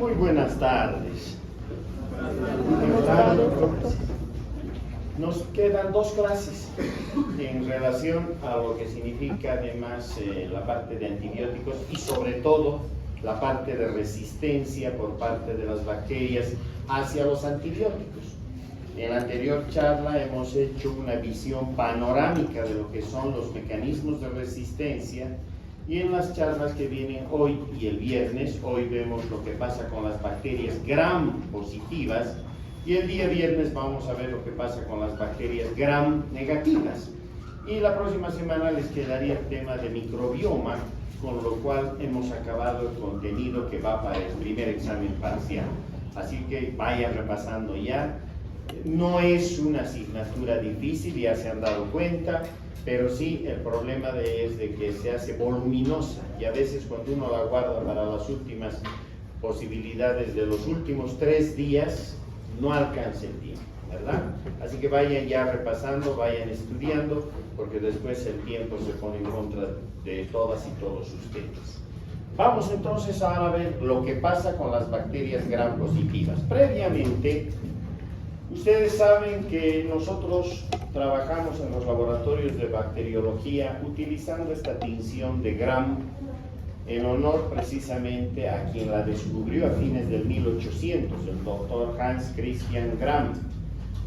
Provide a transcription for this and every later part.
Muy buenas tardes. Buenas tardes, doctor. Nos quedan dos clases en relación a lo que significa además la parte de antibióticos y sobre todo la parte de resistencia por parte de las bacterias hacia los antibióticos. En la anterior charla hemos hecho una visión panorámica de lo que son los mecanismos de resistencia y en las charlas que vienen hoy y el viernes, hoy vemos lo que pasa con las bacterias gram positivas y el día viernes vamos a ver lo que pasa con las bacterias gram negativas. Y la próxima semana les quedaría el tema de microbioma, con lo cual hemos acabado el contenido que va para el primer examen parcial. Así que vayan repasando ya. No es una asignatura difícil, ya se han dado cuenta, pero sí el problema es de que se hace voluminosa y a veces cuando uno la guarda para las últimas posibilidades de los últimos 3 días, no alcanza el tiempo, ¿verdad? Así que vayan ya repasando, vayan estudiando, porque después el tiempo se pone en contra de todas y todos ustedes. Vamos entonces ahora a ver lo que pasa con las bacterias gram positivas. Previamente, ustedes saben que nosotros trabajamos en los laboratorios de bacteriología utilizando esta tinción de gram en honor precisamente a quien la descubrió a fines del 1800, el doctor Hans Christian Gram.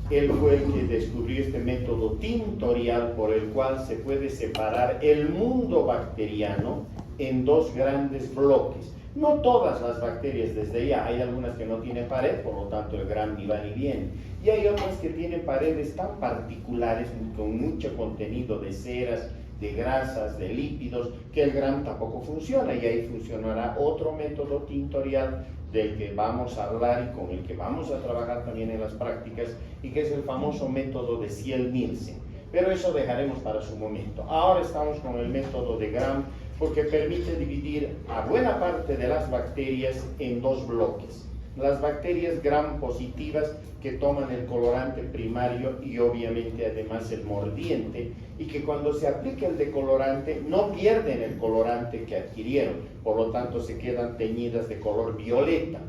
Él fue el que descubrió este método tintorial por el cual se puede separar el mundo bacteriano en 2 grandes bloques. No todas las bacterias desde ya, hay algunas que no tienen pared, por lo tanto el gram ni va ni viene. Y hay otras que tienen paredes tan particulares, con mucho contenido de ceras, de grasas, de lípidos, que el gram tampoco funciona, y ahí funcionará otro método tintorial del que vamos a hablar y con el que vamos a trabajar también en las prácticas, y que es el famoso método de Ziel-Nielsen. Pero eso dejaremos para su momento. Ahora estamos con el método de Gram, porque permite dividir a buena parte de las bacterias en 2 bloques. Las bacterias gram positivas que toman el colorante primario y obviamente además el mordiente, y que cuando se aplica el decolorante no pierden el colorante que adquirieron, por lo tanto se quedan teñidas de color violeta.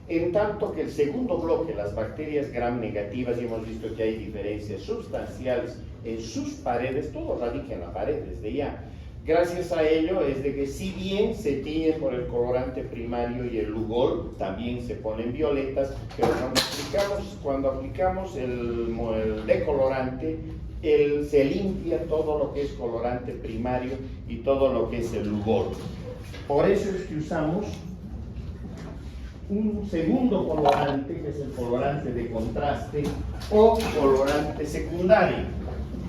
En tanto que el segundo bloque, las bacterias gram negativas, y hemos visto que hay diferencias sustanciales en sus paredes, todo radica en la pared desde ya. Gracias a ello es de que si bien se tiñen por el colorante primario y el lugol, también se ponen violetas, pero cuando aplicamos el decolorante, se limpia todo lo que es colorante primario y todo lo que es el lugol. Por eso es que usamos un segundo colorante, que es el colorante de contraste o colorante secundario,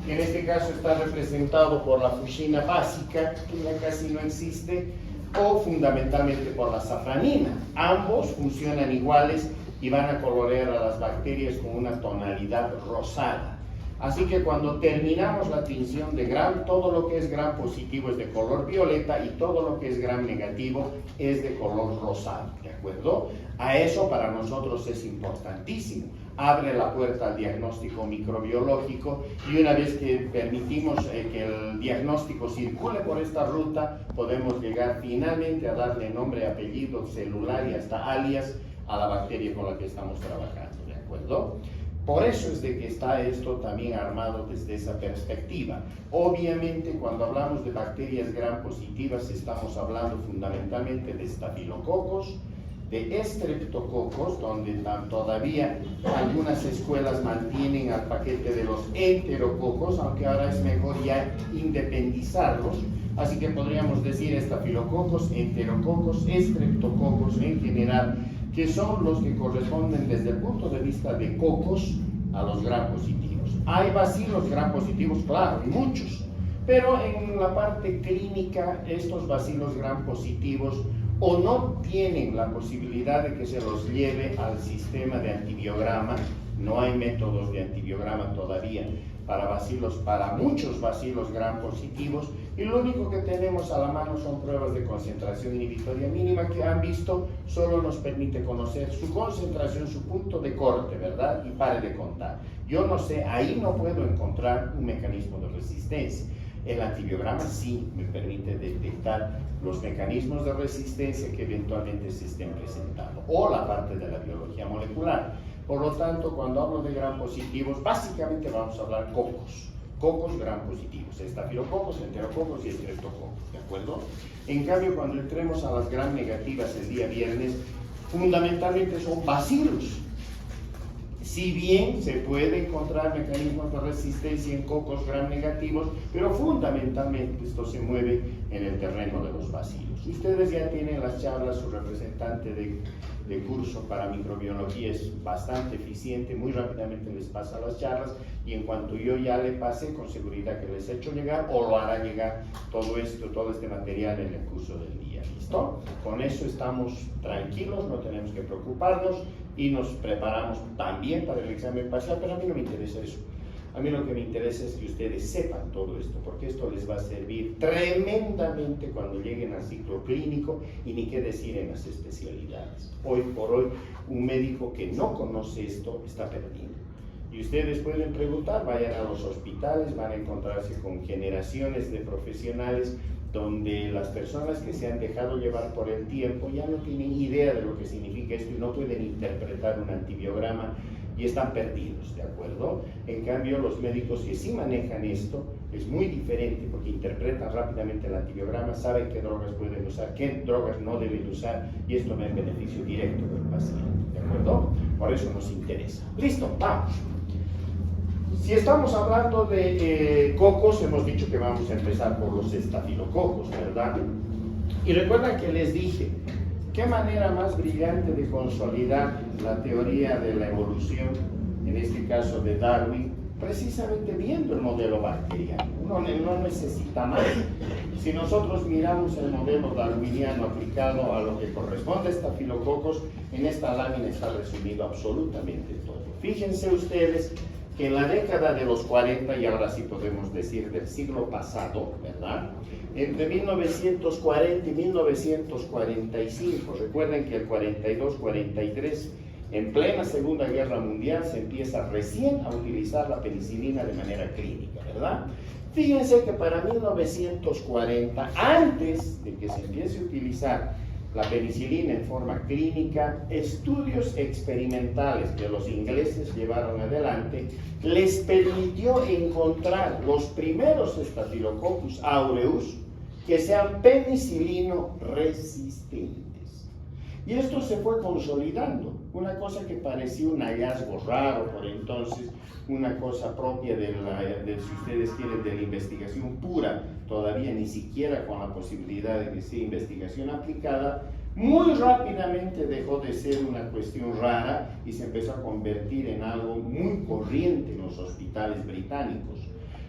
que en este caso está representado por la fuchsina básica, que ya casi no existe, o fundamentalmente por la safranina. Ambos funcionan iguales y van a colorear a las bacterias con una tonalidad rosada. Así que cuando terminamos la tinción de gram, todo lo que es gram positivo es de color violeta y todo lo que es gram negativo es de color rosado, ¿de acuerdo? A eso para nosotros es importantísimo. Abre la puerta al diagnóstico microbiológico, y una vez que permitimos que el diagnóstico circule por esta ruta, podemos llegar finalmente a darle nombre, apellido, celular y hasta alias a la bacteria con la que estamos trabajando, ¿de acuerdo? Por eso es de que está esto también armado desde esa perspectiva. Obviamente, cuando hablamos de bacterias gram positivas, estamos hablando fundamentalmente de estafilococos, de estreptococos, donde todavía algunas escuelas mantienen al paquete de los enterococos, aunque ahora es mejor ya independizarlos. Así que podríamos decir estafilococos, enterococos, estreptococos en general, que son los que corresponden desde el punto de vista de cocos a los gram positivos. Hay bacilos gram positivos, claro, y muchos, pero en la parte clínica estos bacilos gram positivos o no tienen la posibilidad de que se los lleve al sistema de antibiograma. No hay métodos de antibiograma todavía para muchos bacilos gram positivos, y lo único que tenemos a la mano son pruebas de concentración inhibitoria mínima que han visto solo nos permite conocer su concentración, su punto de corte, ¿verdad? Y pare de contar. Yo no sé, ahí no puedo encontrar un mecanismo de resistencia. El antibiograma sí me permite detectar los mecanismos de resistencia que eventualmente se estén presentando, o la parte de la biología molecular. Por lo tanto, cuando hablo de gram positivos, básicamente vamos a hablar cocos gram positivos, estafilococos, enterococos y estreptococos, ¿de acuerdo? En cambio, cuando entremos a las gram negativas el día viernes, fundamentalmente son bacilos. Si bien se puede encontrar mecanismos de resistencia en cocos gram negativos, pero fundamentalmente esto se mueve en el terreno de los bacilos. Ustedes ya tienen las charlas, su representante de curso para microbiología es bastante eficiente, muy rápidamente les pasa las charlas y en cuanto yo ya le pase, con seguridad que les he hecho llegar o lo hará llegar todo este material en el curso del día. ¿Listo? Con eso estamos tranquilos, no tenemos que preocuparnos y nos preparamos también para el examen parcial, pero a mí no me interesa eso. A mí lo que me interesa es que ustedes sepan todo esto, porque esto les va a servir tremendamente cuando lleguen al ciclo clínico y ni qué decir en las especialidades. Hoy por hoy, un médico que no conoce esto está perdido. Y ustedes pueden preguntar, vayan a los hospitales, van a encontrarse con generaciones de profesionales donde las personas que se han dejado llevar por el tiempo ya no tienen idea de lo que significa esto y no pueden interpretar un antibiograma y están perdidos, ¿de acuerdo? En cambio, los médicos que sí manejan esto es muy diferente porque interpretan rápidamente el antibiograma, saben qué drogas pueden usar, qué drogas no deben usar y esto va en beneficio directo del paciente, ¿de acuerdo? Por eso nos interesa. Listo, vamos. Si estamos hablando de cocos, hemos dicho que vamos a empezar por los estafilococos, ¿verdad? Y recuerdan que les dije, ¿qué manera más brillante de consolidar la teoría de la evolución, en este caso de Darwin, precisamente viendo el modelo bacteriano? Uno no necesita más. Si nosotros miramos el modelo darwiniano aplicado a lo que corresponde a estafilococos, en esta lámina está resumido absolutamente todo. Fíjense ustedes que en la década de los 40, y ahora sí podemos decir del siglo pasado, ¿verdad? Entre 1940 y 1945, recuerden que el 42-43, en plena Segunda Guerra Mundial, se empieza recién a utilizar la penicilina de manera clínica, ¿verdad? Fíjense que para 1940, antes de que se empiece a utilizar la penicilina en forma clínica, estudios experimentales que los ingleses llevaron adelante les permitió encontrar los primeros Staphylococcus aureus que sean penicilino resistentes. Y esto se fue consolidando, una cosa que parecía un hallazgo raro por entonces, una cosa propia de si ustedes quieren, de la investigación pura, todavía ni siquiera con la posibilidad de que sea investigación aplicada, muy rápidamente dejó de ser una cuestión rara y se empezó a convertir en algo muy corriente en los hospitales británicos,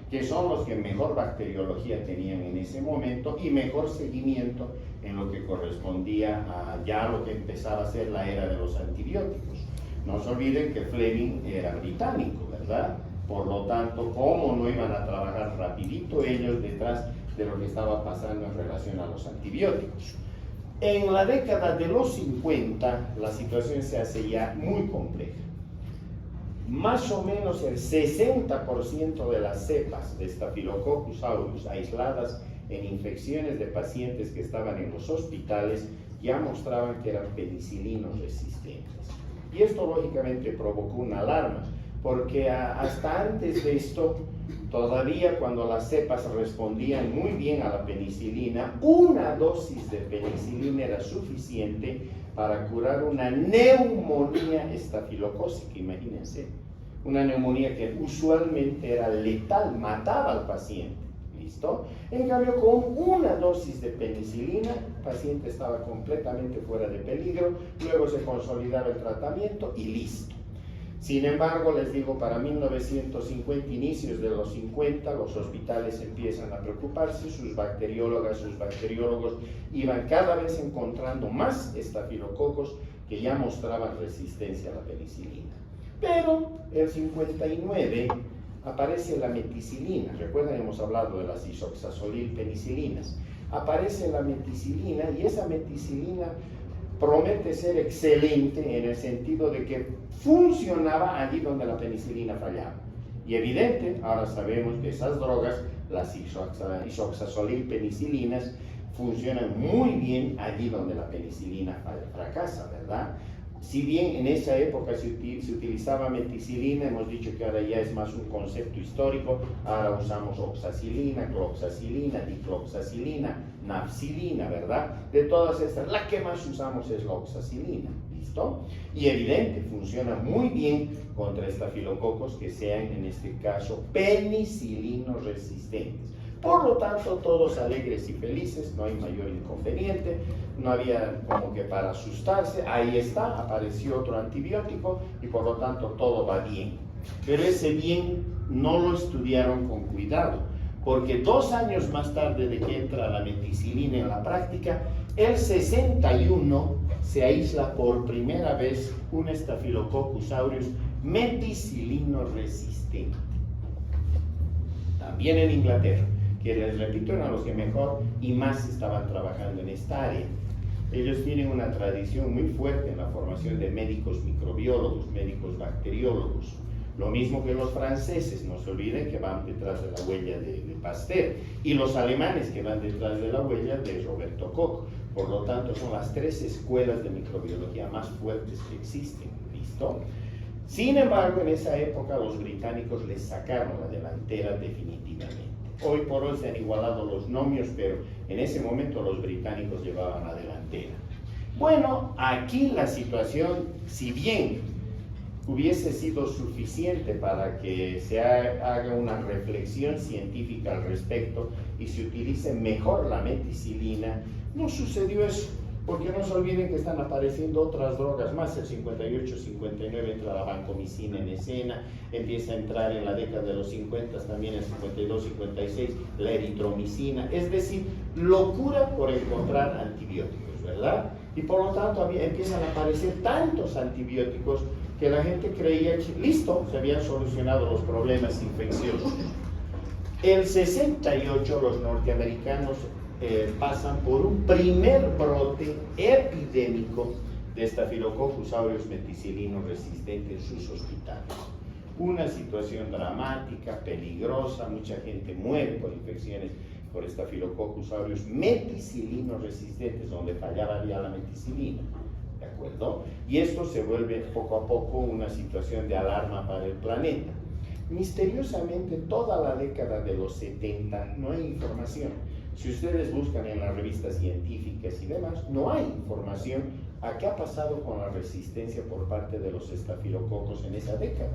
que son los que mejor bacteriología tenían en ese momento y mejor seguimiento en lo que correspondía a ya lo que empezaba a ser la era de los antibióticos. No se olviden que Fleming era británico, ¿verdad? Por lo tanto, ¿cómo no iban a trabajar rapidito ellos detrás de lo que estaba pasando en relación a los antibióticos? En la década de los 50, la situación se hace ya muy compleja. Más o menos el 60% de las cepas de Staphylococcus aureus aisladas en infecciones de pacientes que estaban en los hospitales ya mostraban que eran penicilinos resistentes. Y esto lógicamente provocó una alarma, porque hasta antes de esto, todavía cuando las cepas respondían muy bien a la penicilina, una dosis de penicilina era suficiente para curar una neumonía estafilocócica, imagínense. Una neumonía que usualmente era letal, mataba al paciente. ¿Listo? En cambio, con una dosis de penicilina, el paciente estaba completamente fuera de peligro, luego se consolidaba el tratamiento y listo. Sin embargo, les digo, para 1950, inicios de los 50, los hospitales empiezan a preocuparse, sus bacteriólogas, sus bacteriólogos iban cada vez encontrando más estafilococos que ya mostraban resistencia a la penicilina. Pero el 59 aparece la meticilina. Recuerden, hemos hablado de las isoxazolil penicilinas. Aparece la meticilina y esa meticilina promete ser excelente en el sentido de que funcionaba allí donde la penicilina fallaba. Y evidente, ahora sabemos que esas drogas las isoxazolil-penicilinas funcionan muy bien allí donde la penicilina fracasa, ¿verdad? Si bien en esa época se utilizaba meticilina, hemos dicho que ahora ya es más un concepto histórico, ahora usamos oxacilina, cloxacilina, dicloxacilina, nafcilina, ¿verdad? De todas estas, la que más usamos es la oxacilina, ¿listo? Y evidente, funciona muy bien contra estafilococos que sean, en este caso, penicilinos resistentes. Por lo tanto, todos alegres y felices, no hay mayor inconveniente, no había como que para asustarse, ahí está, apareció otro antibiótico y por lo tanto todo va bien. Pero ese bien no lo estudiaron con cuidado, porque 2 años más tarde de que entra la meticilina en la práctica, el 61 se aísla por primera vez un Staphylococcus aureus meticilino resistente. También en Inglaterra, que les repito, eran los que mejor y más estaban trabajando en esta área. Ellos tienen una tradición muy fuerte en la formación de médicos microbiólogos, médicos bacteriólogos. Lo mismo que los franceses, no se olviden que van detrás de la huella de Pasteur, y los alemanes que van detrás de la huella de Roberto Koch. Por lo tanto, son las 3 escuelas de microbiología más fuertes que existen. ¿Listo? Sin embargo, en esa época los británicos les sacaron la delantera definitivamente. Hoy por hoy se han igualado los nomios, pero en ese momento los británicos llevaban la delantera. Bueno, aquí la situación, si bien hubiese sido suficiente para que se haga una reflexión científica al respecto y se utilice mejor la meticilina, no sucedió eso. Porque no se olviden que están apareciendo otras drogas más. El 58-59 entra la vancomicina en escena, empieza a entrar en la década de los 50 también el 52-56 la eritromicina, es decir, locura por encontrar antibióticos, ¿verdad? Y por lo tanto empiezan a aparecer tantos antibióticos que la gente creía que listo, se habían solucionado los problemas infecciosos. El 68 los norteamericanos pasan por un primer brote epidémico de Staphylococcus aureus meticilino resistente en sus hospitales. Una situación dramática, peligrosa, mucha gente muere por infecciones por Staphylococcus aureus meticilino resistentes, donde fallaba ya la meticilina. ¿De acuerdo? Y esto se vuelve poco a poco una situación de alarma para el planeta. Misteriosamente, toda la década de los 70 no hay información. Si ustedes buscan en las revistas científicas y demás, no hay información a qué ha pasado con la resistencia por parte de los estafilococos en esa década.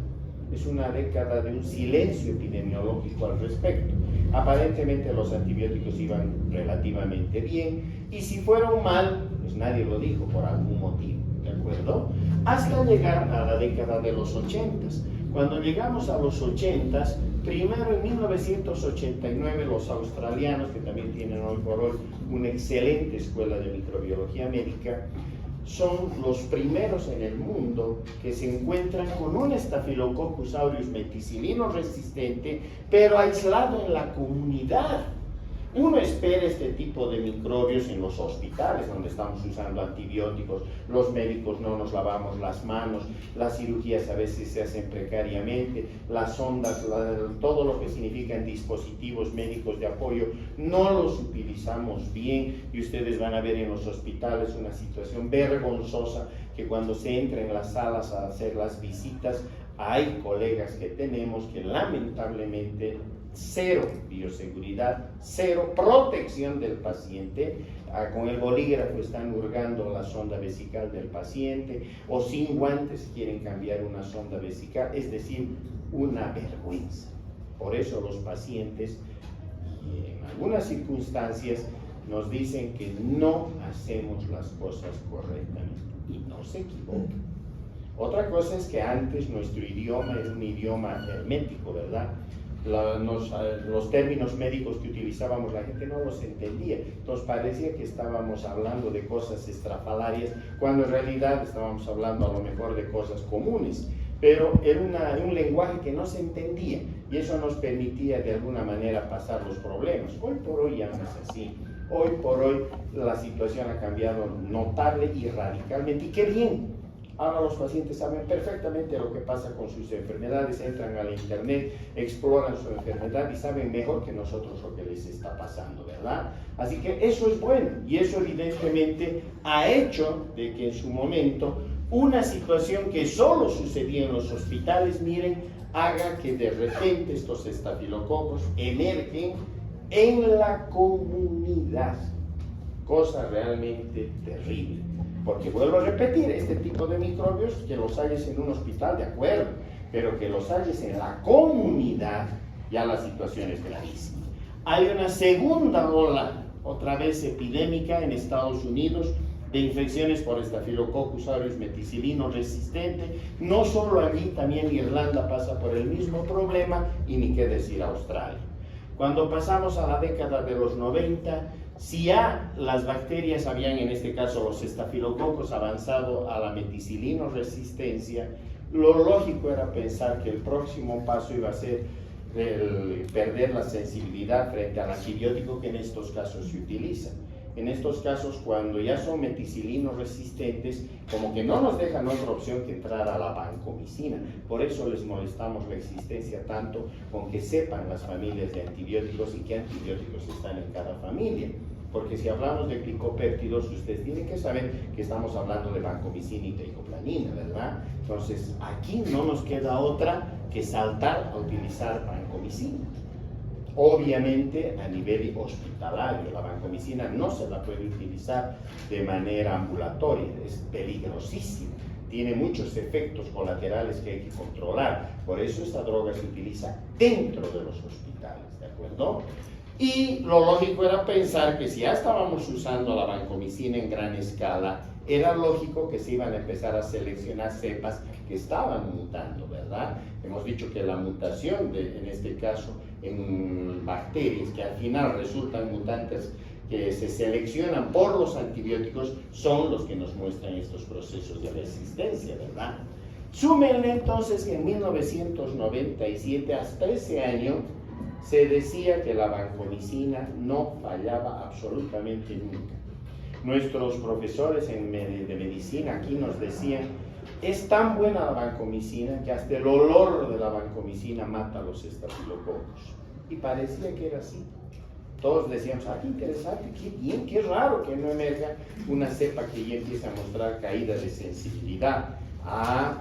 Es una década de un silencio epidemiológico al respecto. Aparentemente los antibióticos iban relativamente bien, y si fueron mal, pues nadie lo dijo por algún motivo, ¿de acuerdo? Hasta llegar a la década de los 80s. Cuando llegamos a los 80s, primero en 1989 los australianos, que también tienen hoy por hoy una excelente escuela de microbiología médica, son los primeros en el mundo que se encuentran con un Staphylococcus aureus meticilino resistente, pero aislado en la comunidad. Uno espera este tipo de microbios en los hospitales donde estamos usando antibióticos, los médicos no nos lavamos las manos, las cirugías a veces se hacen precariamente, las sondas, todo lo que significan dispositivos médicos de apoyo, no los utilizamos bien, y ustedes van a ver en los hospitales una situación vergonzosa que cuando se entra en las salas a hacer las visitas, hay colegas que tenemos que lamentablemente cero bioseguridad, cero protección del paciente, con el bolígrafo están hurgando la sonda vesical del paciente, o sin guantes quieren cambiar una sonda vesical, es decir, una vergüenza. Por eso los pacientes, en algunas circunstancias, nos dicen que no hacemos las cosas correctamente, y no se equivocan. Otra cosa es que antes nuestro idioma era un idioma hermético, ¿verdad? Los términos médicos que utilizábamos la gente no los entendía, entonces parecía que estábamos hablando de cosas estrafalarias cuando en realidad estábamos hablando a lo mejor de cosas comunes, pero era un lenguaje que no se entendía, y eso nos permitía de alguna manera pasar los problemas. Hoy por hoy ya no es así. Hoy por hoy la situación ha cambiado notable y radicalmente, y qué bien, Ahora los pacientes saben perfectamente lo que pasa con sus enfermedades, entran al internet, exploran su enfermedad y saben mejor que nosotros lo que les está pasando, ¿verdad? Así que eso es bueno y eso evidentemente ha hecho de que en su momento una situación que solo sucedía en los hospitales, miren, haga que de repente estos estafilococos emergen en la comunidad. Cosa realmente terrible. Porque vuelvo a repetir, este tipo de microbios, que los hayas en un hospital, de acuerdo, pero que los hayas en la comunidad, ya la situación es gravísima. Hay una segunda ola, otra vez epidémica en Estados Unidos, de infecciones por Staphylococcus aureus meticilino resistente. No solo allí, también Irlanda pasa por el mismo problema, y ni qué decir Australia. Cuando pasamos a la década de los 90, si ya las bacterias habían, en este caso los estafilococos, avanzado a la meticilino resistencia, lo lógico era pensar que el próximo paso iba a ser perder la sensibilidad frente al antibiótico que en estos casos se utiliza. En estos casos, cuando ya son meticilinos resistentes, como que no nos dejan otra opción que entrar a la vancomicina. Por eso les molestamos la existencia tanto con que sepan las familias de antibióticos y qué antibióticos están en cada familia. Porque si hablamos de glicopéptidos, ustedes tienen que saber que estamos hablando de vancomicina y teicoplanina, ¿verdad? Entonces, aquí no nos queda otra que saltar a utilizar vancomicina. Obviamente, a nivel hospitalario, la vancomicina no se la puede utilizar de manera ambulatoria, es peligrosísima, tiene muchos efectos colaterales que hay que controlar, por eso esta droga se utiliza dentro de los hospitales, ¿de acuerdo? Y lo lógico era pensar que si ya estábamos usando la vancomicina en gran escala, era lógico que se iban a empezar a seleccionar cepas que estaban mutando, ¿verdad? Hemos dicho que la mutación, en este caso, en bacterias que al final resultan mutantes que se seleccionan por los antibióticos, son los que nos muestran estos procesos de resistencia, ¿verdad? Súmenle entonces que en 1997, hasta ese año, se decía que la vancomicina no fallaba absolutamente nunca. Nuestros profesores de medicina aquí nos decían, es tan buena la vancomicina que hasta el olor de la vancomicina mata a los estafilococos. Y parecía que era así. Todos decíamos, qué interesante, qué bien, qué raro que no emerja una cepa que ya empieza a mostrar caída de sensibilidad.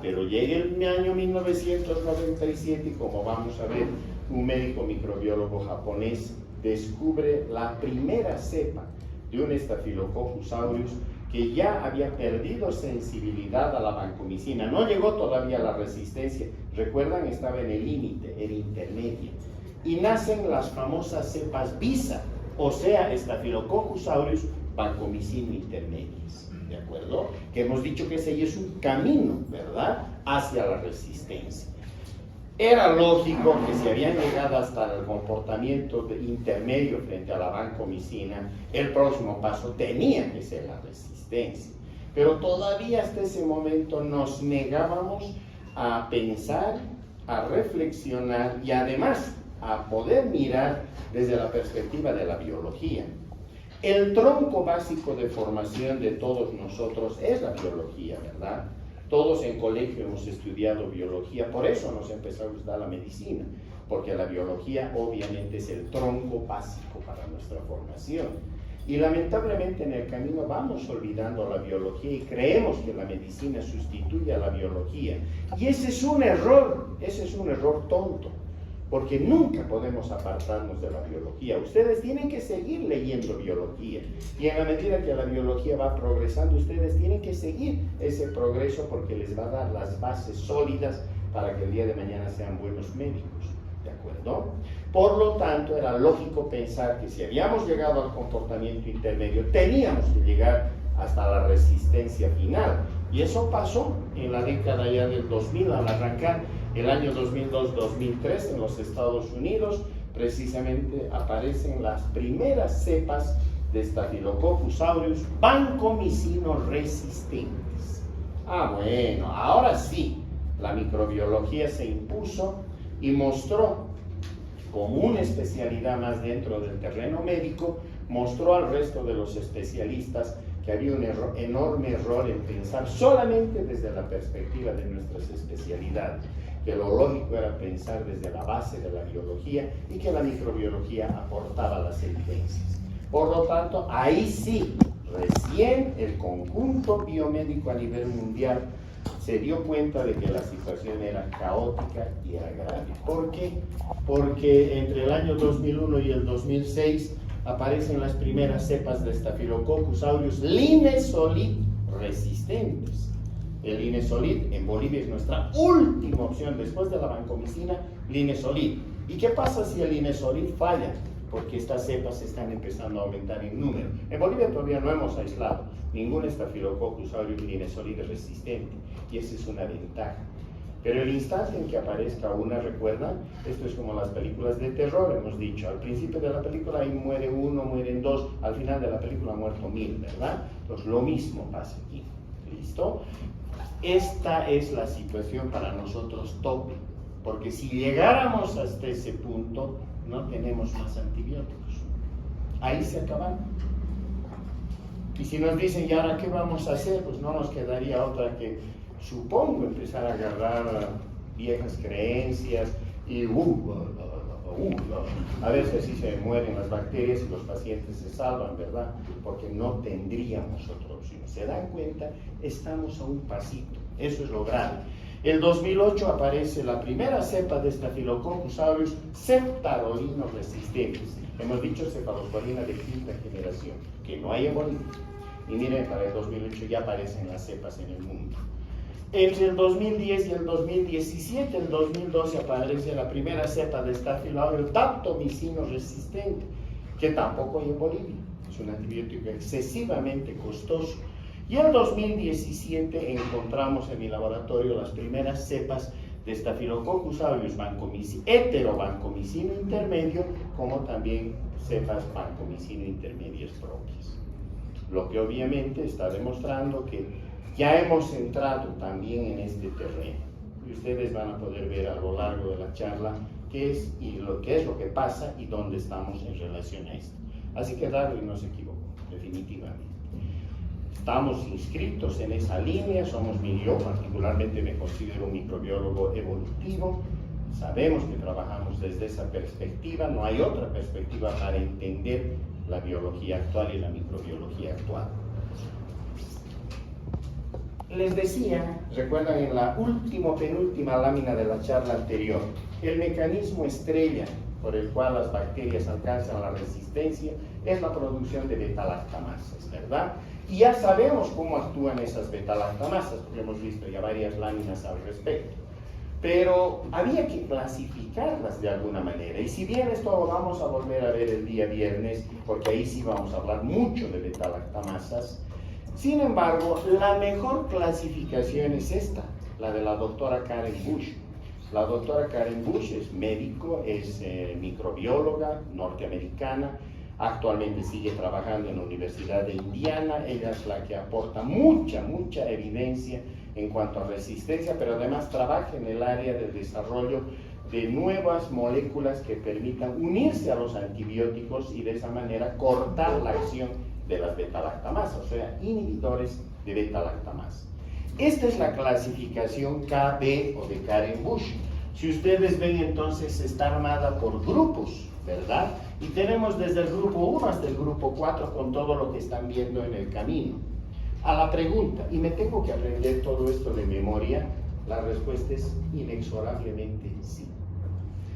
Pero llega el año 1997 y como vamos a ver, un médico microbiólogo japonés descubre la primera cepa de un Staphylococcus aureus que ya había perdido sensibilidad a la vancomicina. No llegó todavía a la resistencia, recuerdan, estaba en el límite, el intermedio. Y nacen las famosas cepas Visa, o sea, Staphylococcus aureus vancomicina intermedias, ¿de acuerdo? Que hemos dicho que ese es un camino, ¿verdad?, hacia la resistencia. Era lógico que si habían llegado hasta el comportamiento intermedio frente a la vancomicina, el próximo paso tenía que ser la resistencia. Pero todavía hasta ese momento nos negábamos a pensar, a reflexionar y además a poder mirar desde la perspectiva de la biología. El tronco básico de formación de todos nosotros es la biología, ¿verdad? Todos en colegio hemos estudiado biología, por eso nos empezó a gustar la medicina, porque la biología obviamente es el tronco básico para nuestra formación. Y lamentablemente en el camino vamos olvidando la biología y creemos que la medicina sustituye a la biología. Y ese es un error tonto, porque nunca podemos apartarnos de la biología. Ustedes tienen que seguir leyendo biología, y en la medida que la biología va progresando, ustedes tienen que seguir ese progreso porque les va a dar las bases sólidas para que el día de mañana sean buenos médicos, ¿de acuerdo? Por lo tanto, era lógico pensar que si habíamos llegado al comportamiento intermedio, teníamos que llegar hasta la resistencia final, y eso pasó en la década ya del 2000, al arrancar el año 2002-2003 en los Estados Unidos. Precisamente aparecen las primeras cepas de Staphylococcus aureus vancomicino resistentes. Bueno, ahora sí, la microbiología se impuso y mostró, como una especialidad más dentro del terreno médico, mostró al resto de los especialistas que había un enorme error en pensar solamente desde la perspectiva de nuestras especialidades, que lo lógico era pensar desde la base de la biología y que la microbiología aportaba las evidencias. Por lo tanto, ahí sí, recién el conjunto biomédico a nivel mundial se dio cuenta de que la situación era caótica y era grave. ¿Por qué? Porque entre el año 2001 y el 2006 aparecen las primeras cepas de Staphylococcus aureus Linezolid resistentes. El Linezolid en Bolivia es nuestra última opción después de la vancomicina, Linezolid. ¿Y qué pasa si el Linezolid falla? Porque estas cepas están empezando a aumentar en número. En Bolivia todavía no hemos aislado ningún Staphylococcus aureus Linezolid resistente, y esa es una ventaja. Pero el instante en que aparezca una, recuerdan, esto es como las películas de terror, hemos dicho, al principio de la película ahí muere uno, mueren dos, al final de la película ha muerto 1000, ¿verdad? Entonces lo mismo pasa aquí, ¿listo? Esta es la situación para nosotros tope, porque si llegáramos hasta ese punto, no tenemos más antibióticos. Ahí se acaban. Y si nos dicen, ¿y ahora qué vamos a hacer? Pues no nos quedaría otra que, supongo, empezar a agarrar viejas creencias y a ver si así se mueren las bacterias y los pacientes se salvan, ¿verdad? Porque no tendríamos otra opción. ¿Se dan cuenta? Estamos a un pasito. Eso es lo grave. El 2008 aparece la primera cepa de Staphylococcus aureus ceftadolinos resistentes. Hemos dicho cefalosporina de quinta generación, que no hay en Bolivia. Y miren, para el 2008 ya aparecen las cepas en el mundo. Entre el 2010 y el 2017, el 2012 aparece la primera cepa de Staphylococcus aureus daptomicino resistente, que tampoco hay en Bolivia. Es un antibiótico excesivamente costoso. Y en 2017 encontramos en mi laboratorio las primeras cepas de Staphylococcus aureus heterovancomicino intermedio, como también cepas vancomicino intermedias propias. Lo que obviamente está demostrando que ya hemos entrado también en este terreno. Y ustedes van a poder ver a lo largo de la charla qué es lo que pasa y dónde estamos en relación a esto. Así que Darwin no se equivocó, definitivamente. Estamos inscritos en esa línea, yo particularmente me considero un microbiólogo evolutivo, sabemos que trabajamos desde esa perspectiva, no hay otra perspectiva para entender la biología actual y la microbiología actual. Les decía, recuerdan en la penúltima lámina de la charla anterior, el mecanismo estrella por el cual las bacterias alcanzan la resistencia es la producción de beta-lactamasas, ¿verdad? Y ya sabemos cómo actúan esas beta-lactamasas, porque hemos visto ya varias láminas al respecto. Pero había que clasificarlas de alguna manera. Y si bien esto lo vamos a volver a ver el día viernes, porque ahí sí vamos a hablar mucho de beta-lactamasas, sin embargo, la mejor clasificación es esta, la de la doctora Karen Bush. La doctora Karen Bush es médico, es microbióloga norteamericana, actualmente sigue trabajando en la Universidad de Indiana. Ella es la que aporta mucha evidencia en cuanto a resistencia, pero además trabaja en el área del desarrollo de nuevas moléculas que permitan unirse a los antibióticos y de esa manera cortar la acción de las beta-lactamasas, o sea, inhibidores de beta-lactamasa. Esta es la clasificación KB o de Karen Bush. Si ustedes ven, entonces está armada por grupos, ¿verdad? Y tenemos desde el grupo 1 hasta el grupo 4 con todo lo que están viendo en el camino. A la pregunta, ¿y me tengo que aprender todo esto de memoria? La respuesta es inexorablemente sí.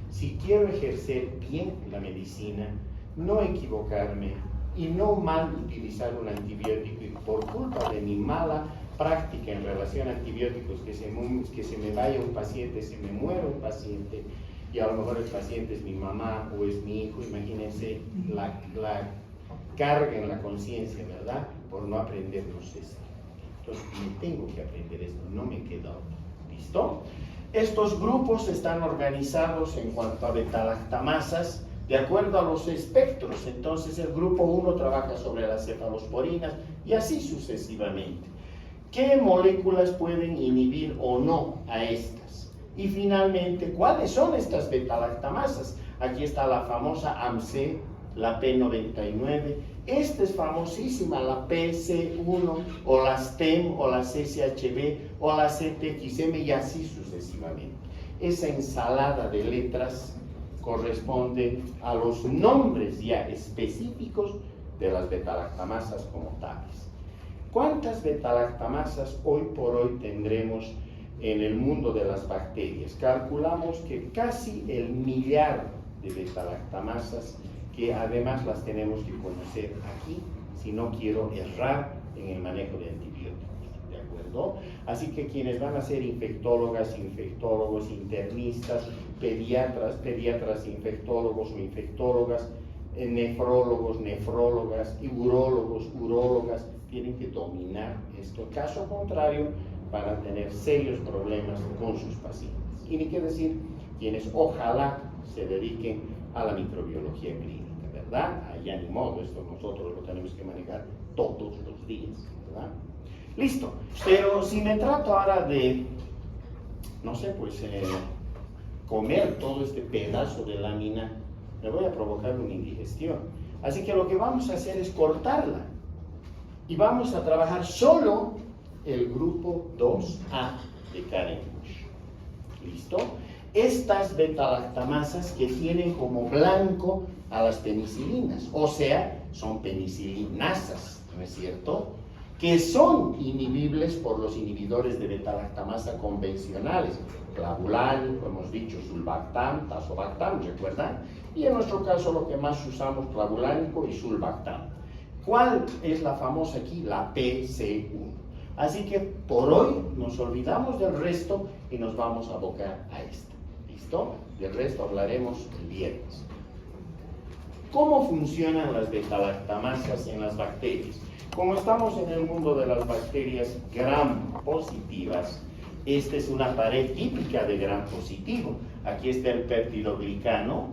Si quiero ejercer bien la medicina, no equivocarme y no mal utilizar un antibiótico, y por culpa de mi mala práctica en relación a antibióticos, que se me vaya un paciente, se me muera un paciente, y a lo mejor el paciente es mi mamá o es mi hijo, imagínense la carga en la conciencia, ¿verdad? Por no aprendernos esto. Entonces, me tengo que aprender esto, no me queda otro. ¿Listo? Estos grupos están organizados en cuanto a beta-lactamasas de acuerdo a los espectros. Entonces, el grupo 1 trabaja sobre las cefalosporinas y así sucesivamente. ¿Qué moléculas pueden inhibir o no a estas? Y finalmente, ¿cuáles son estas beta-lactamasas? Aquí está la famosa AMC, la P99, Esta es famosísima, la PC1 o la STEM o la CCHB o la CTXM y así sucesivamente. Esa ensalada de letras corresponde a los nombres ya específicos de las betalactamasas como tales. ¿Cuántas betalactamasas hoy por hoy tendremos en el mundo de las bacterias? Calculamos que casi el millar de betalactamasas, que además las tenemos que conocer aquí, si no quiero errar en el manejo de antibióticos, ¿de acuerdo? Así que quienes van a ser infectólogas, infectólogos, internistas, pediatras, infectólogos o infectólogas, nefrólogos, nefrólogas, urólogos, urólogas, tienen que dominar esto. Caso contrario, van a tener serios problemas con sus pacientes. Y ni qué decir, quienes ojalá se dediquen a la microbiología clínica, ¿verdad? Allá ni modo, esto nosotros lo tenemos que manejar todos los días, ¿verdad? Listo, pero si me trato ahora de, no sé, pues comer todo este pedazo de lámina, me voy a provocar una indigestión. Así que lo que vamos a hacer es cortarla y vamos a trabajar solo el grupo 2A de Karen Bush. ¿Listo? Estas betalactamasas que tienen como blanco a las penicilinas, o sea, son penicilinasas, ¿no es cierto?, que son inhibibles por los inhibidores de betalactamasa convencionales, clavulánico, hemos dicho, sulbactam, tazobactam, ¿recuerdan? Y en nuestro caso lo que más usamos, clavulánico y sulbactam. ¿Cuál es la famosa aquí? La PC1. Así que por hoy nos olvidamos del resto y nos vamos a abocar a esta. ¿Listo? Del resto hablaremos el viernes. ¿Cómo funcionan las betalactamasas en las bacterias? Como estamos en el mundo de las bacterias gram positivas, esta es una pared típica de gram positivo. Aquí está el peptidoglicano,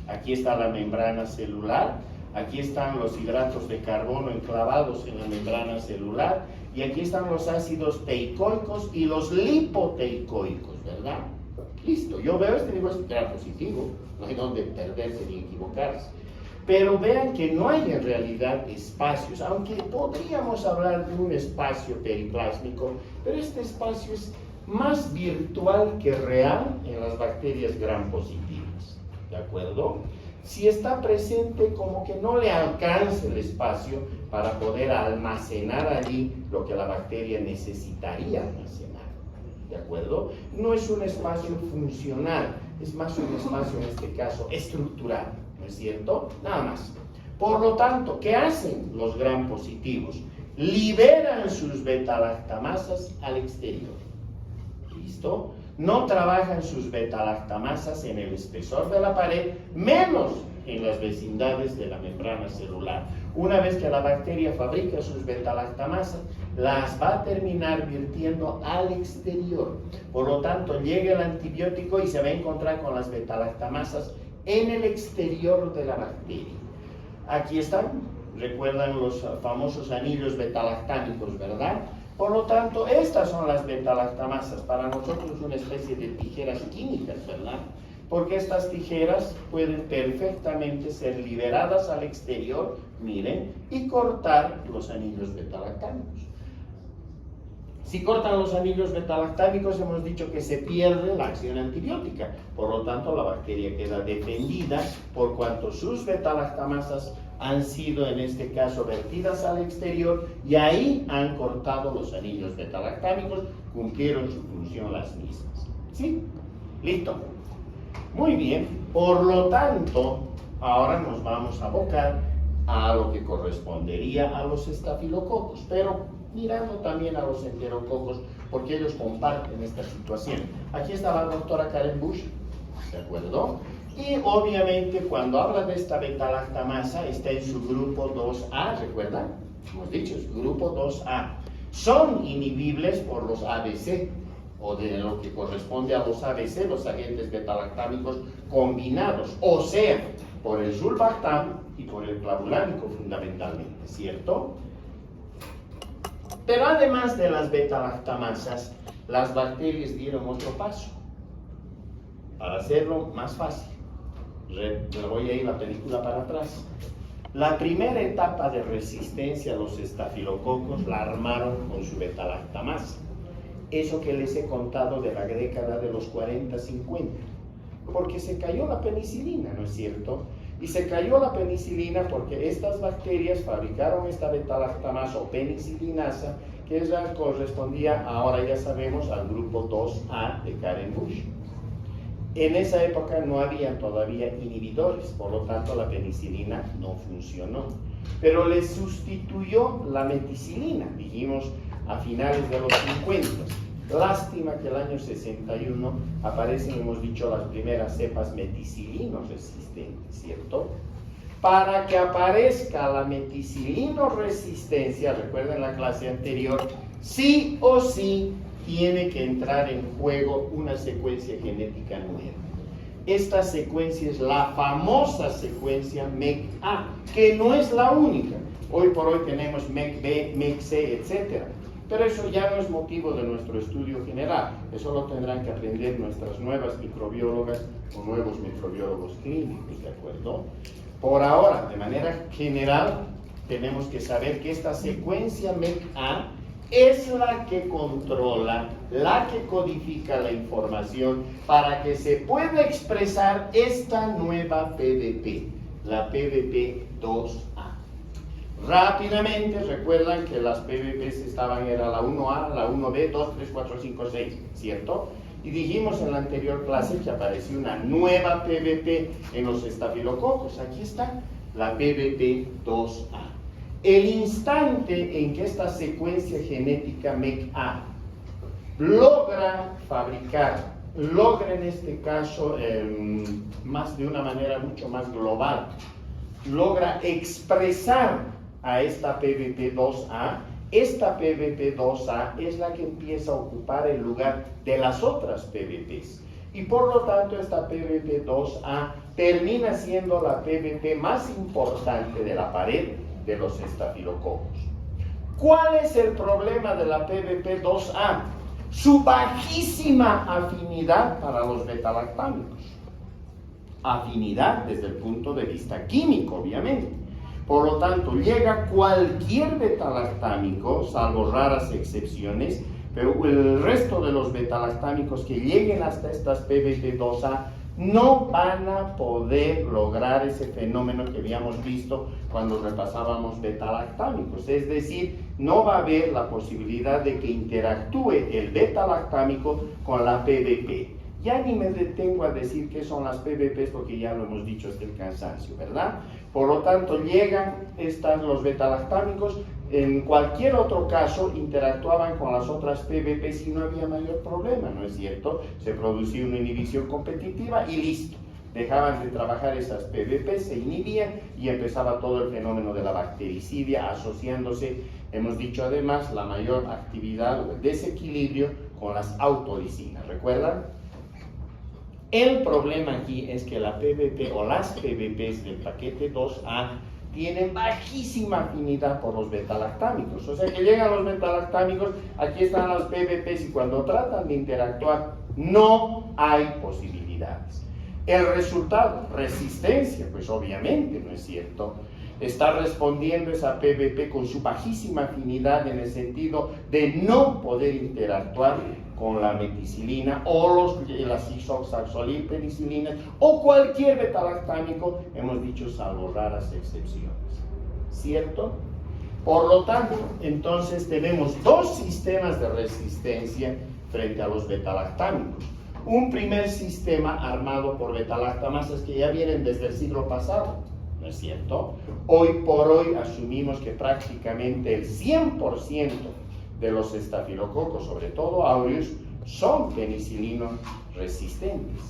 aquí está la membrana celular, aquí están los hidratos de carbono enclavados en la membrana celular y aquí están los ácidos teicoicos y los lipoteicoicos, ¿verdad? Listo, yo veo este digo, es gram positivo, no hay donde perderse ni equivocarse. Pero vean que no hay en realidad espacios, aunque podríamos hablar de un espacio periplásmico, pero este espacio es más virtual que real en las bacterias gram positivas, ¿de acuerdo? Si está presente, como que no le alcanza el espacio para poder almacenar allí lo que la bacteria necesitaría almacenar, ¿de acuerdo? No es un espacio funcional, es más un espacio en este caso estructural, ¿no es cierto? Nada más. Por lo tanto, ¿qué hacen los gram positivos? Liberan sus betalactamasas al exterior. ¿Listo? No trabajan sus betalactamasas en el espesor de la pared, menos en las vecindades de la membrana celular. Una vez que la bacteria fabrica sus betalactamasas, las va a terminar virtiendo al exterior. Por lo tanto, llega el antibiótico y se va a encontrar con las betalactamasas en el exterior de la bacteria. Aquí están, recuerdan los famosos anillos betalactámicos, ¿verdad? Por lo tanto, estas son las betalactamasas, para nosotros una especie de tijeras químicas, ¿verdad? Porque estas tijeras pueden perfectamente ser liberadas al exterior, miren, y cortar los anillos betalactámicos. Si cortan los anillos betalactámicos, hemos dicho que se pierde la acción antibiótica. Por lo tanto, la bacteria queda defendida por cuanto sus betalactamasas han sido, en este caso, vertidas al exterior y ahí han cortado los anillos betalactámicos, cumplieron su función las mismas. ¿Sí? ¿Listo? Muy bien. Por lo tanto, ahora nos vamos a abocar a lo que correspondería a los estafilococos, pero mirando también a los enterococos, porque ellos comparten esta situación. Aquí está la doctora Karen Bush, ¿de acuerdo? Y obviamente cuando habla de esta betalactamasa está en su grupo 2A, ¿recuerdan? Hemos dicho, es grupo 2A. Son inhibibles por los ABC, o de lo que corresponde a los ABC, los agentes betalactámicos combinados, o sea, por el sulbactam y por el clavulánico fundamentalmente, ¿cierto? Pero además de las betalactamasas, las bacterias dieron otro paso para hacerlo más fácil. Me voy a ir la película para atrás. La primera etapa de resistencia a los estafilococos la armaron con su betalactamasa. Eso que les he contado de la década de los 40-50. Porque se cayó la penicilina, ¿no es cierto? Y se cayó la penicilina porque estas bacterias fabricaron esta betalactamasa o penicilinasa que ya correspondía, ahora ya sabemos, al grupo 2A de Karen Bush. En esa época no había todavía inhibidores, por lo tanto la penicilina no funcionó. Pero le sustituyó la meticilina, dijimos a finales de los 50. Lástima que el año 61 aparecen, hemos dicho, las primeras cepas meticilino resistentes, ¿cierto? Para que aparezca la meticilino resistencia, recuerden la clase anterior, sí o sí tiene que entrar en juego una secuencia genética nueva. Esta secuencia es la famosa secuencia MEC-A, que no es la única. Hoy por hoy tenemos MEC-B, MEC-C, etc. Pero eso ya no es motivo de nuestro estudio general. Eso lo tendrán que aprender nuestras nuevas microbiólogas o nuevos microbiólogos clínicos, ¿de acuerdo? Por ahora, de manera general, tenemos que saber que esta secuencia MEC-A es la que controla, la que codifica la información para que se pueda expresar esta nueva PDP, la PDP-2A. Rápidamente recuerdan que las PDPs era la 1A, la 1B, 2, 3, 4, 5, 6, ¿cierto? Y dijimos en la anterior clase que apareció una nueva PDP en los estafilococos. Aquí está, la PDP-2A. El instante en que esta secuencia genética MEC-A logra fabricar, logra en este caso, más de una manera mucho más global, logra expresar a esta PDP-2A, esta PDP-2A es la que empieza a ocupar el lugar de las otras PDPs. Y por lo tanto esta PDP-2A termina siendo la PDP más importante de la pared de los estafilococos. ¿Cuál es el problema de la PDP-2A? Su bajísima afinidad para los betalactámicos. Afinidad desde el punto de vista químico, obviamente. Por lo tanto, llega cualquier betalactámico, salvo raras excepciones, pero el resto de los betalactámicos que lleguen hasta estas PDP-2A no van a poder lograr ese fenómeno que habíamos visto cuando repasábamos betalactámicos. Es decir, no va a haber la posibilidad de que interactúe el betalactámico con la PDP. Ya ni me detengo a decir qué son las PDPs porque ya lo hemos dicho hasta el cansancio, ¿verdad? Por lo tanto, llegan los betalactámicos, en cualquier otro caso interactuaban con las otras PDPs y no había mayor problema, ¿no es cierto? Se producía una inhibición competitiva y listo. Dejaban de trabajar esas PDPs, se inhibían y empezaba todo el fenómeno de la bactericidia asociándose, hemos dicho además, la mayor actividad o desequilibrio con las autolisinas, ¿recuerdan? El problema aquí es que la PDP o las PDPs del paquete 2A tienen bajísima afinidad por los betalactámicos. O sea que llegan los betalactámicos, aquí están las PDPs y cuando tratan de interactuar no hay posibilidades. El resultado, resistencia, pues obviamente, ¿no es cierto? Está respondiendo esa PDP con su bajísima afinidad en el sentido de no poder interactuar con la meticilina o las isoxazolinpenicilinas o cualquier betalactámico, hemos dicho salvo raras excepciones, ¿cierto? Por lo tanto, entonces tenemos dos sistemas de resistencia frente a los betalactámicos. Un primer sistema armado por betalactamasas que ya vienen desde el siglo pasado, ¿no es cierto? Hoy por hoy asumimos que prácticamente el 100% de los estafilococos, sobre todo aureus, son penicilino resistentes.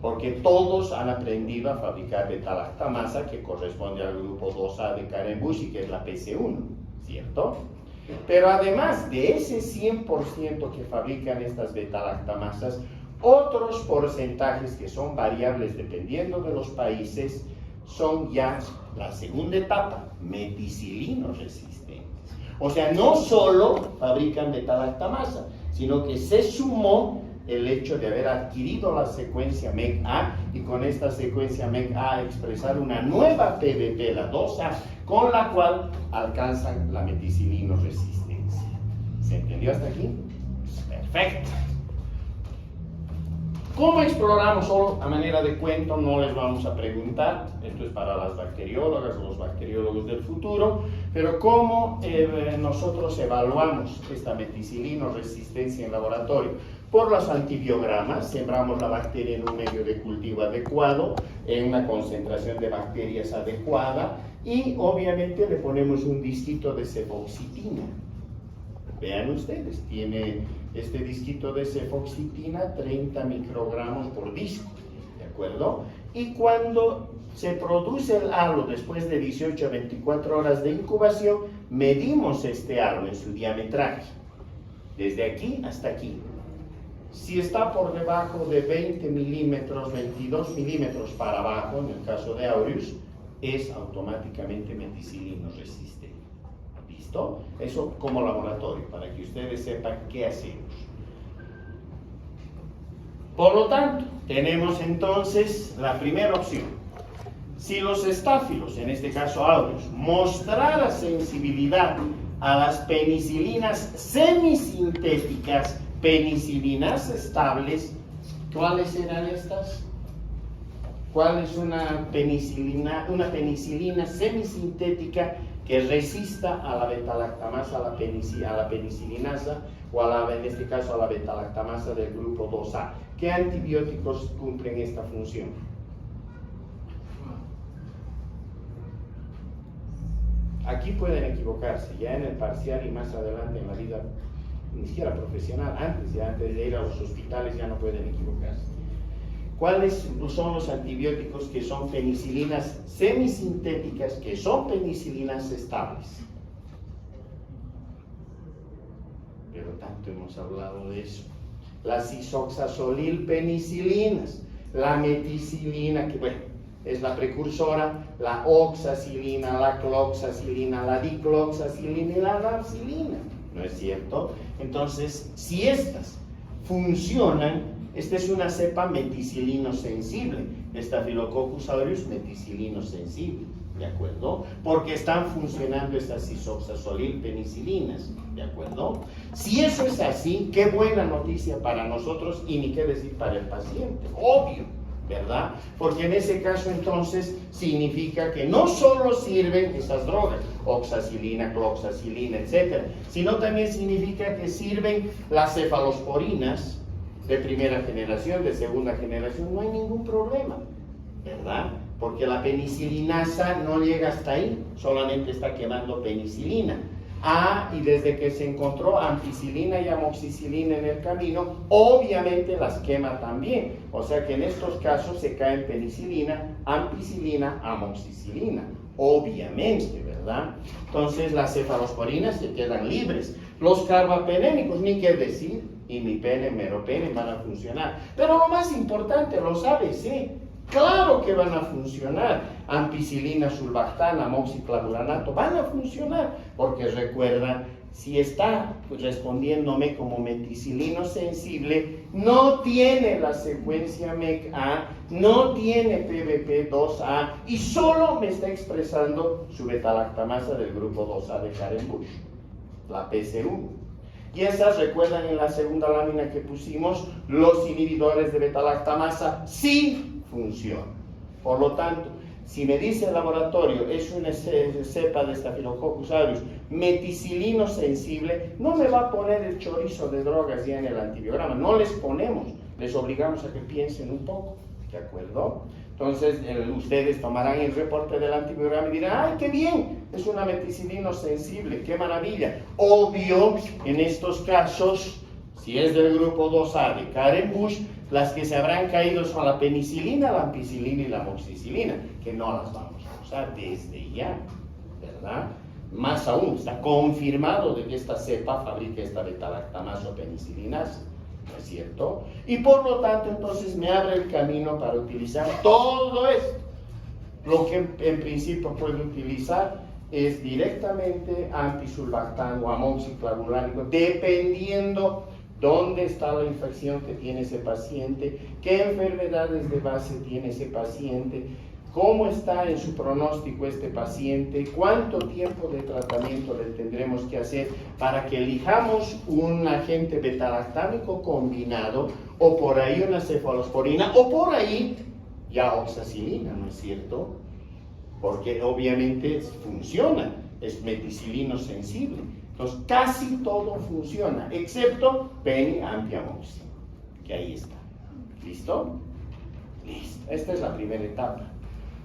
Porque todos han aprendido a fabricar betalactamasa que corresponde al grupo 2A de Karen Bush y que es la PC1, ¿cierto? Pero además de ese 100% que fabrican estas betalactamasas, otros porcentajes que son variables dependiendo de los países son ya la segunda etapa, meticilino resistentes. O sea, no solo fabrican betalactamasa, sino que se sumó el hecho de haber adquirido la secuencia MEC-A y con esta secuencia MEC-A expresar una nueva PBP, la 2A, con la cual alcanzan la meticilino resistencia. ¿Se entendió hasta aquí? Perfecto. ¿Cómo exploramos? Solo a manera de cuento, no les vamos a preguntar, esto es para las bacteriólogas, los bacteriólogos del futuro, pero ¿cómo nosotros evaluamos esta meticilino resistencia en laboratorio? Por los antibiogramas, sembramos la bacteria en un medio de cultivo adecuado, en una concentración de bacterias adecuada y obviamente le ponemos un disquito de cefoxitina. Vean ustedes, tiene este disquito de cefoxitina 30 microgramos por disco, ¿de acuerdo? Y cuando se produce el halo después de 18 a 24 horas de incubación, medimos este halo en su diametraje, desde aquí hasta aquí. Si está por debajo de 20 milímetros, 22 milímetros para abajo, en el caso de Aureus, es automáticamente meticilino resistente. ¿Listo? Eso como laboratorio, para que ustedes sepan qué hacemos. Por lo tanto, tenemos entonces la primera opción. Si los estáfilos, en este caso Aureus, mostrara sensibilidad a las penicilinas semisintéticas, penicilinas estables, ¿cuáles serán estas? ¿Cuál es una penicilina semisintética que resista a la beta-lactamasa, a la penicilinasa o en este caso a la beta-lactamasa del grupo 2A? ¿Qué antibióticos cumplen esta función? Aquí pueden equivocarse, ya en el parcial y más adelante en la vida, ni siquiera profesional, antes de ir a los hospitales ya no pueden equivocarse. ¿Cuáles son los antibióticos que son penicilinas semisintéticas, que son penicilinas estables? Pero tanto hemos hablado de eso. Las isoxazolilpenicilinas, la meticilina, que bueno, es la precursora, la oxacilina, la cloxacilina, la dicloxacilina y la rapsilina, ¿no es cierto? Entonces, si estas funcionan, esta es una cepa meticilino sensible, Staphylococcus aureus meticilino sensible, ¿de acuerdo? Porque están funcionando estas isoxazolilpenicilinas, ¿de acuerdo? Si eso es así, qué buena noticia para nosotros y ni qué decir para el paciente, obvio, ¿verdad? Porque en ese caso entonces significa que no solo sirven estas drogas, oxacilina, cloxacilina, etcétera, sino también significa que sirven las cefalosporinas de primera generación, de segunda generación, no hay ningún problema, ¿verdad? Porque la penicilinasa no llega hasta ahí, solamente está quemando penicilina. Y desde que se encontró ampicilina y amoxicilina en el camino, obviamente las quema también. O sea que en estos casos se caen penicilina, ampicilina, amoxicilina, obviamente, ¿verdad? Entonces las cefalosporinas se quedan libres. Los carbapenémicos, ni qué decir, imipenem, meropenem van a funcionar. Pero lo más importante, los ABC, claro que van a funcionar. Ampicilina, sulbactana, amoxiclavulanato, van a funcionar. Porque recuerda, si está respondiéndome como meticilino sensible, no tiene la secuencia MEC-A, no tiene PBP2A y solo me está expresando su beta-lactamasa del grupo 2A de Karen-Busch, la PC1. Y esas, recuerdan en la segunda lámina que pusimos, los inhibidores de beta-lactamasa sí funcionan. Por lo tanto, si me dice el laboratorio es una cepa de Staphylococcus aureus meticilino sensible, no me va a poner el chorizo de drogas ya en el antibiograma, no les ponemos, les obligamos a que piensen un poco, ¿de acuerdo? Entonces, ustedes tomarán el reporte del antibiograma y dirán, ¡ay, qué bien! Es una meticilino sensible, ¡qué maravilla! Obvio, en estos casos, si es del grupo 2A de Karen-Busch, las que se habrán caído son la penicilina, la ampicilina y la amoxicilina, que no las vamos a usar desde ya, ¿verdad? Más aún, está confirmado de que esta cepa fabrica esta beta-lactamasa o penicilinasa, ¿no es cierto? Y por lo tanto, entonces me abre el camino para utilizar todo esto. Lo que en principio puedo utilizar es directamente antisulbactán o amoxiclavulánico, dependiendo dónde está la infección que tiene ese paciente, qué enfermedades de base tiene ese paciente, cómo está en su pronóstico este paciente, cuánto tiempo de tratamiento le tendremos que hacer para que elijamos un agente beta-lactámico combinado, o por ahí una cefalosporina, o por ahí ya oxacilina, ¿no es cierto? Porque obviamente funciona, es meticilino sensible. Entonces casi todo funciona, excepto penantiamoxi, que ahí está. ¿Listo? Listo. Esta es la primera etapa.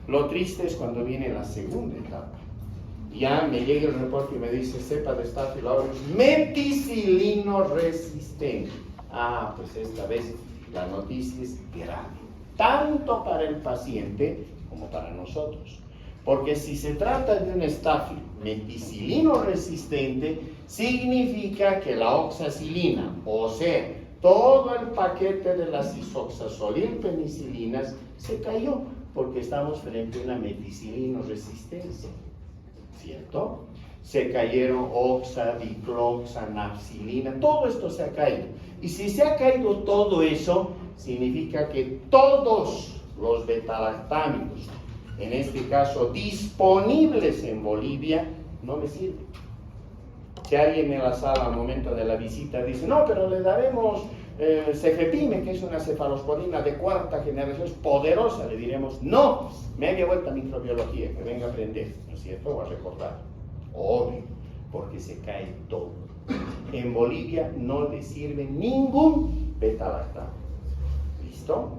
Lo triste es cuando viene la segunda etapa. Ya me llega el reporte y me dice cepa de Staphylococcus aureus meticilino resistente. Ah, pues esta vez la noticia es grave, tanto para el paciente como para nosotros. Porque si se trata de un Staphylococcus meticilino resistente, significa que la oxacilina, o sea, todo el paquete de las isoxazolilpenicilinas se cayó, porque estamos frente a una meticilino resistencia, ¿cierto? Se cayeron oxa, dicloxa, napsilina, todo esto se ha caído. Y si se ha caído todo eso, significa que todos los beta-lactámicos, en este caso disponibles en Bolivia, no me sirven. Si alguien en la sala al momento de la visita dice, no, pero le daremos cefepime, que es una cefalosporina de cuarta generación, es poderosa, le diremos, no, media vuelta a microbiología, que venga a aprender, ¿no es cierto? O a recordar. Obvio, porque se cae todo. En Bolivia no le sirve ningún beta-lactámico. ¿Listo?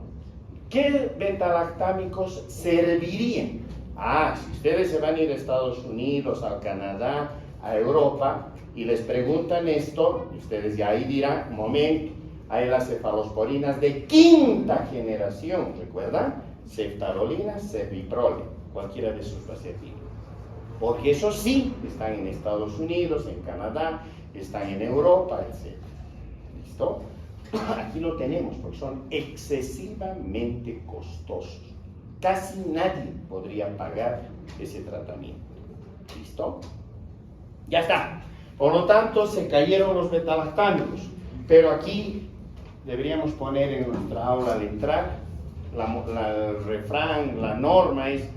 ¿Qué beta-lactámicos servirían? Ah, si ustedes se van a ir a Estados Unidos, a Canadá, a Europa, y les preguntan esto, ustedes ya ahí dirán, un momento, hay las cefalosporinas de quinta generación, ¿recuerdan? Ceftarolina, ceviprole, cualquiera de esos va a servir. Porque esos sí están en Estados Unidos, en Canadá, están en Europa, etc. ¿Listo? Aquí lo tenemos porque son excesivamente costosos. Casi nadie podría pagar ese tratamiento. ¿Listo? Ya está. Por lo tanto, se cayeron los beta-lactámicos. Pero aquí deberíamos poner en nuestra aula al entrar, el refrán, la norma es: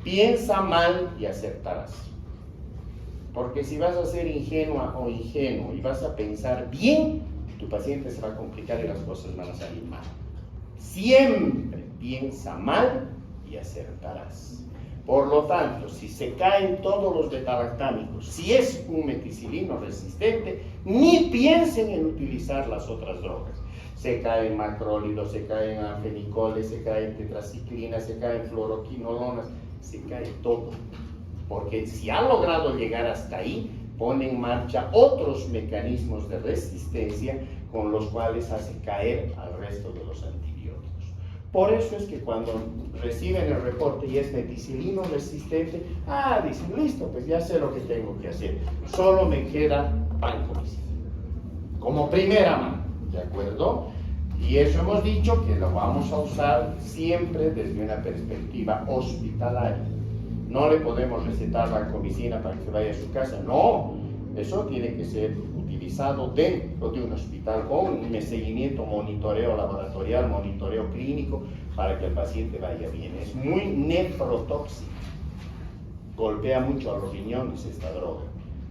piensa mal y acertarás. Porque si vas a ser ingenua o ingenuo y vas a pensar bien, tu paciente se va a complicar y las cosas van a salir mal. Siempre piensa mal y acertarás. Por lo tanto, si se caen todos los beta-lactámicos, si es un meticilino resistente, ni piensen en utilizar las otras drogas. Se caen macrólidos, se caen anfenicoles, se caen tetraciclinas, se caen fluoroquinolonas, se cae todo. Porque si ha logrado llegar hasta ahí, pone en marcha otros mecanismos de resistencia con los cuales hace caer al resto de los antibióticos. Por eso es que cuando reciben el reporte y es meticilino resistente, dicen, listo, pues ya sé lo que tengo que hacer, solo me queda vancomicina como primera mano, ¿de acuerdo? Y eso hemos dicho que lo vamos a usar siempre desde una perspectiva hospitalaria. No le podemos recetar vancomicina para que se vaya a su casa, no, eso tiene que ser utilizado dentro de un hospital con un seguimiento, monitoreo laboratorial, monitoreo clínico, para que el paciente vaya bien. Es muy nefrotóxico, golpea mucho a los riñones esta droga.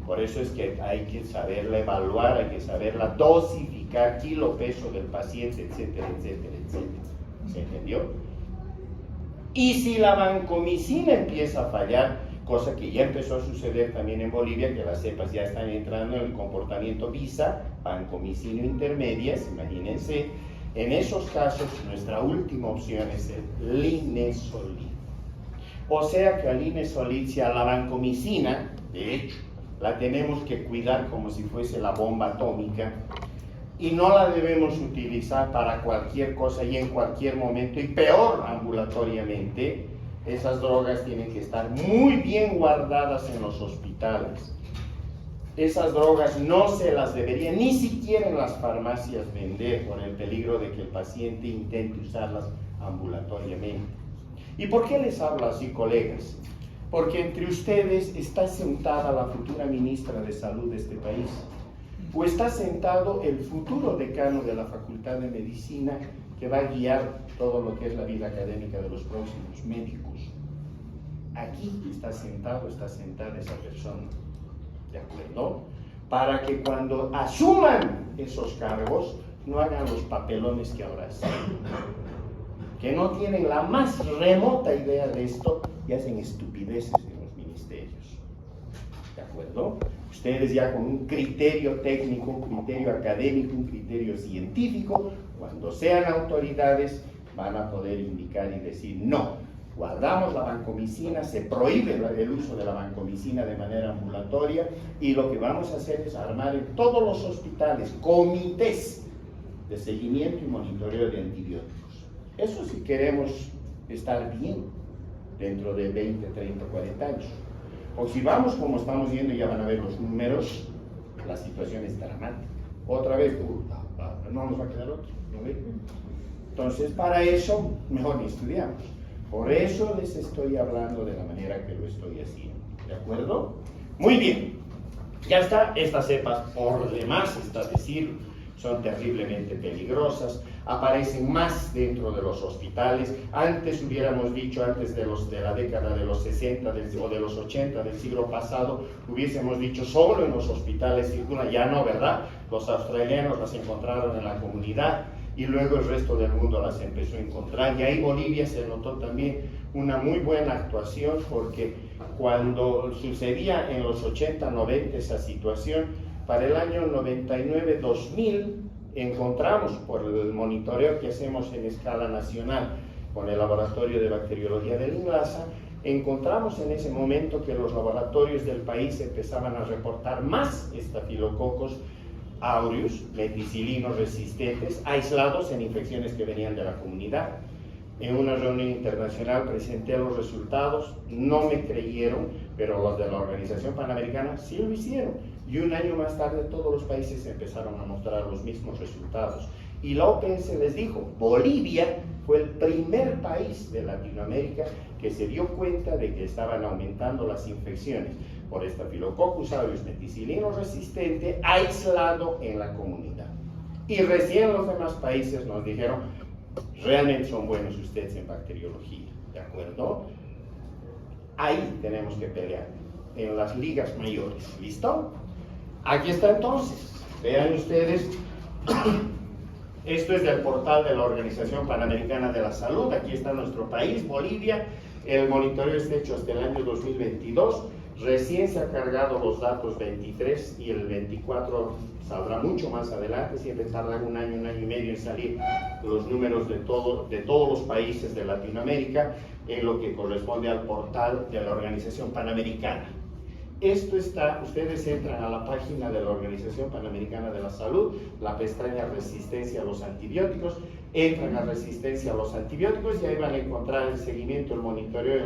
Por eso es que hay que saberla evaluar, hay que saberla dosificar, kilo peso del paciente, etcétera, etcétera, etcétera. ¿Se entendió? Y si la vancomicina empieza a fallar, cosa que ya empezó a suceder también en Bolivia, que las cepas ya están entrando en el comportamiento VISA, vancomicina intermedias, imagínense, en esos casos nuestra última opción es el linezolid. O sea que al linezolid, si a la vancomicina, de hecho, la tenemos que cuidar como si fuese la bomba atómica, y no la debemos utilizar para cualquier cosa y en cualquier momento, y peor ambulatoriamente. Esas drogas tienen que estar muy bien guardadas en los hospitales. Esas drogas no se las debería ni siquiera en las farmacias vender por el peligro de que el paciente intente usarlas ambulatoriamente. ¿Y por qué les hablo así, colegas? Porque entre ustedes está sentada la futura ministra de Salud de este país. pues está sentado el futuro decano de la Facultad de Medicina que va a guiar todo lo que es la vida académica de los próximos médicos. Aquí está sentado, está sentada esa persona, ¿de acuerdo? Para que cuando asuman esos cargos no hagan los papelones que ahora hacen, que no tienen la más remota idea de esto y hacen estupideces en los ministerios, ¿de acuerdo? Ustedes ya con un criterio técnico, un criterio académico, un criterio científico, cuando sean autoridades van a poder indicar y decir no. Guardamos la vancomicina, se prohíbe el uso de la vancomicina de manera ambulatoria y lo que vamos a hacer es armar en todos los hospitales comités de seguimiento y monitoreo de antibióticos. Eso si queremos estar bien dentro de 20, 30, 40 años. O si vamos como estamos viendo, ya van a ver los números, la situación es dramática. Otra vez, no nos va a quedar otro, ¿no ve? Entonces, para eso, mejor ni estudiamos. Por eso les estoy hablando de la manera que lo estoy haciendo, ¿de acuerdo? Muy bien, ya está, estas cepas por demás, está decir, son terriblemente peligrosas, aparecen más dentro de los hospitales. Antes hubiéramos dicho, antes de la década de los 60 o de los 80 del siglo pasado, hubiésemos dicho solo en los hospitales circula, ya no, ¿verdad? Los australianos las encontraron en la comunidad, y luego el resto del mundo las empezó a encontrar. Y ahí Bolivia se notó también una muy buena actuación, porque cuando sucedía en los 80, 90 esa situación, para el año 99, 2000, encontramos por el monitoreo que hacemos en escala nacional con el Laboratorio de Bacteriología del INLASA, encontramos en ese momento que los laboratorios del país empezaban a reportar más estafilococos aureus, meticilinos resistentes, aislados en infecciones que venían de la comunidad. En una reunión internacional presenté los resultados, no me creyeron, pero los de la Organización Panamericana sí lo hicieron. Y un año más tarde todos los países empezaron a mostrar los mismos resultados. Y la OPS les dijo, Bolivia fue el primer país de Latinoamérica que se dio cuenta de que estaban aumentando las infecciones por Staphylococcus aureus meticilino resistente aislado en la comunidad. Y recién los demás países nos dijeron, realmente son buenos ustedes en bacteriología, ¿de acuerdo? Ahí tenemos que pelear, en las ligas mayores, ¿listo? Aquí está entonces, vean ustedes, esto es del portal de la Organización Panamericana de la Salud, aquí está nuestro país, Bolivia, el monitoreo está hecho hasta el año 2022, recién se han cargado los datos 23 y el 24 saldrá mucho más adelante, siempre tardan un año y medio en salir los números de todos los países de Latinoamérica en lo que corresponde al portal de la Organización Panamericana. Esto está, ustedes entran a la página de la Organización Panamericana de la Salud, la pestaña resistencia a los antibióticos, entran a resistencia a los antibióticos y ahí van a encontrar el seguimiento, el monitoreo,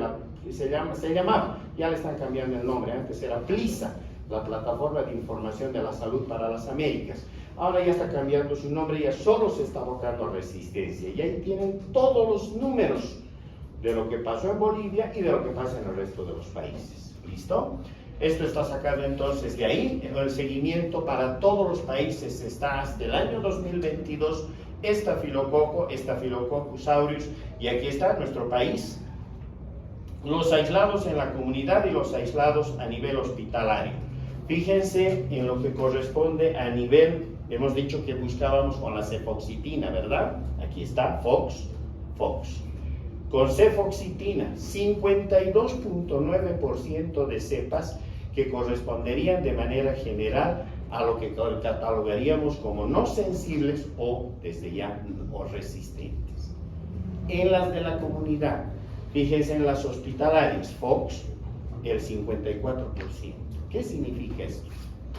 se llamaba, ya le están cambiando el nombre, antes era PLISA, la Plataforma de Información de la Salud para las Américas. Ahora ya está cambiando su nombre, ya solo se está abocando a resistencia y ahí tienen todos los números de lo que pasó en Bolivia y de lo que pasa en el resto de los países. ¿Listo? Esto está sacado entonces de ahí, el seguimiento para todos los países está hasta el año 2022, Staphylococcus aureus, y aquí está nuestro país, los aislados en la comunidad y los aislados a nivel hospitalario. Fíjense en lo que corresponde a nivel, hemos dicho que buscábamos con la cefoxitina, ¿verdad? Aquí está, Fox. Con cefoxitina, 52.9% de cepas que corresponderían de manera general a lo que catalogaríamos como no sensibles o desde ya o resistentes. En las de la comunidad, fíjense en las hospitalarias, Fox, el 54%. ¿Qué significa esto?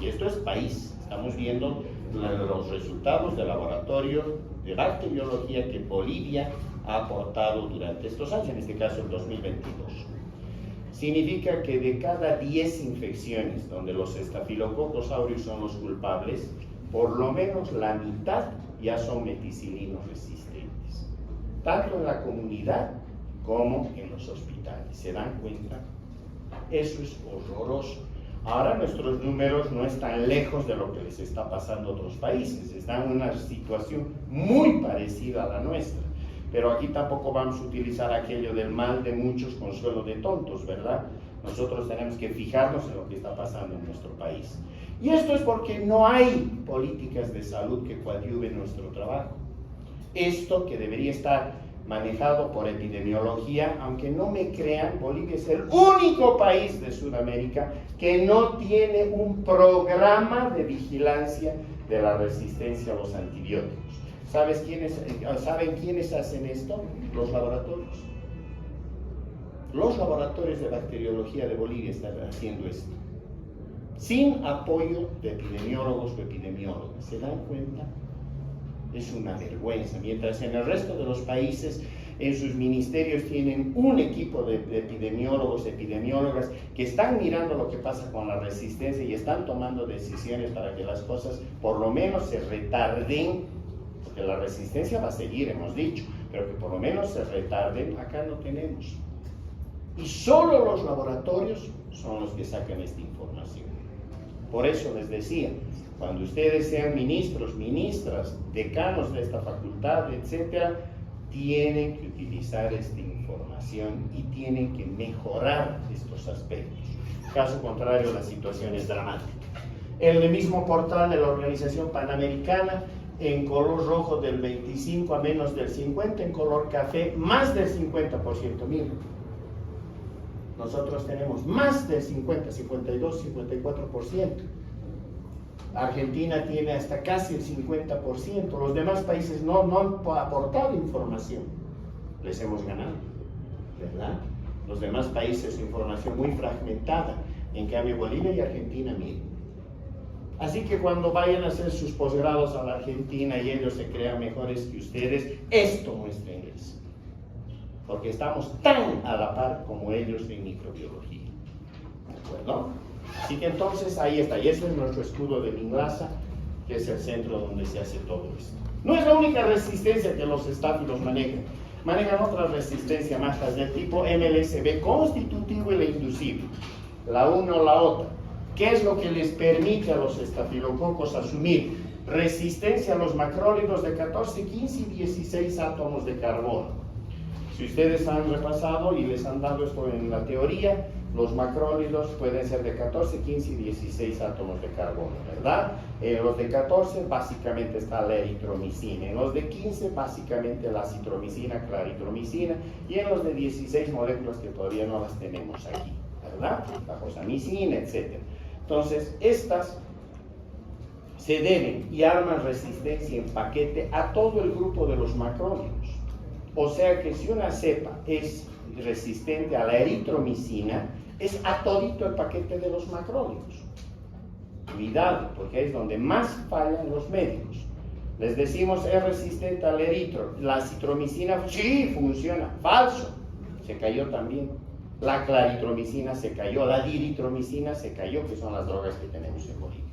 Y esto es país. Estamos viendo los resultados del laboratorio de bacteriología que Bolivia ha aportado durante estos años, en este caso el 2022. Significa que de cada 10 infecciones donde los Staphylococcus aureus son los culpables, por lo menos la mitad ya son meticilinos resistentes, tanto en la comunidad como en los hospitales. ¿Se dan cuenta? Eso es horroroso. Ahora nuestros números no están lejos de lo que les está pasando a otros países, están en una situación muy parecida a la nuestra. Pero aquí tampoco vamos a utilizar aquello del mal de muchos, consuelo de tontos, ¿verdad? Nosotros tenemos que fijarnos en lo que está pasando en nuestro país. Y esto es porque no hay políticas de salud que coadyuven nuestro trabajo. Esto que debería estar manejado por epidemiología, aunque no me crean, Bolivia es el único país de Sudamérica que no tiene un programa de vigilancia de la resistencia a los antibióticos. ¿Saben quiénes hacen esto? Los laboratorios. Los laboratorios de bacteriología de Bolivia están haciendo esto, sin apoyo de epidemiólogos o epidemiólogas. ¿Se dan cuenta? Es una vergüenza. Mientras en el resto de los países, en sus ministerios tienen un equipo de epidemiólogos, epidemiólogas, que están mirando lo que pasa con la resistencia y están tomando decisiones para que las cosas por lo menos se retarden, porque la resistencia va a seguir, hemos dicho, pero que por lo menos se retarden. Acá no tenemos. Y solo los laboratorios son los que sacan esta información. Por eso les decía, cuando ustedes sean ministros, ministras, decanos de esta facultad, etcétera, tienen que utilizar esta información y tienen que mejorar estos aspectos. Caso contrario, la situación es dramática. En el mismo portal de la Organización Panamericana, en color rojo del 25 a menos del 50, en color café más del 50%. Miren, nosotros tenemos más del 50, 52, 54%. Argentina tiene hasta casi el 50%. Los demás países no han aportado información. Les hemos ganado, ¿verdad? Los demás países, información muy fragmentada. En cambio, Bolivia y Argentina, miren. Así que cuando vayan a hacer sus posgrados a la Argentina y ellos se crean mejores que ustedes, esto muéstrenles. Porque estamos tan a la par como ellos en microbiología. ¿De acuerdo? Así que entonces ahí está, y ese es nuestro escudo de Minglasa, que es el centro donde se hace todo esto. No es la única resistencia que los estáfilos manejan otra resistencia más, las del tipo MLSB, constitutivo y la inducible, la una o la otra. ¿Qué es lo que les permite a los estafilococos asumir resistencia a los macrólidos de 14, 15 y 16 átomos de carbono? Si ustedes han repasado y les han dado esto en la teoría, los macrólidos pueden ser de 14, 15 y 16 átomos de carbono, ¿verdad? En los de 14 básicamente está la eritromicina, en los de 15 básicamente la citromicina, claritromicina, y en los de 16 moléculas que todavía no las tenemos aquí, ¿verdad? La josamicina, etc. Entonces, estas se deben y arman resistencia en paquete a todo el grupo de los macrólidos. O sea que si una cepa es resistente a la eritromicina, es a todito el paquete de los macrólidos. Cuidado, porque es donde más fallan los médicos. Les decimos, es resistente al eritro. La citromicina, sí, funciona. Falso. Se cayó también. La claritromicina se cayó. La diritromicina se cayó, que son las drogas que tenemos en Bolivia.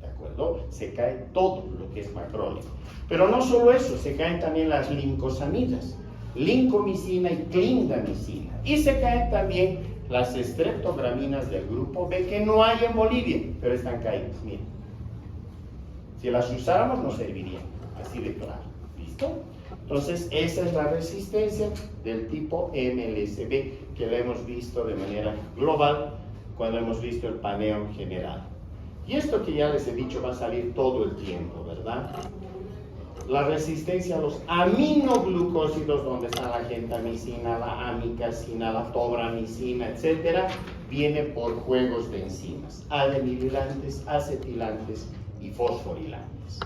¿De acuerdo? Se cae todo lo que es macrólido. Pero no solo eso, se caen también las lincosamidas. Lincomicina y clindamicina. Y se caen también las streptograminas del grupo B, que no hay en Bolivia, pero están caídas. Miren, si las usáramos nos servirían, así de claro. ¿Listo? Entonces, esa es la resistencia del tipo MLSB, que la hemos visto de manera global cuando hemos visto el paneo general. Y esto que ya les he dicho va a salir todo el tiempo, ¿verdad? La resistencia a los aminoglucósidos, donde está la gentamicina, la amicacina, la tobramicina, etc., viene por juegos de enzimas, adenilantes, acetilantes y fosforilantes.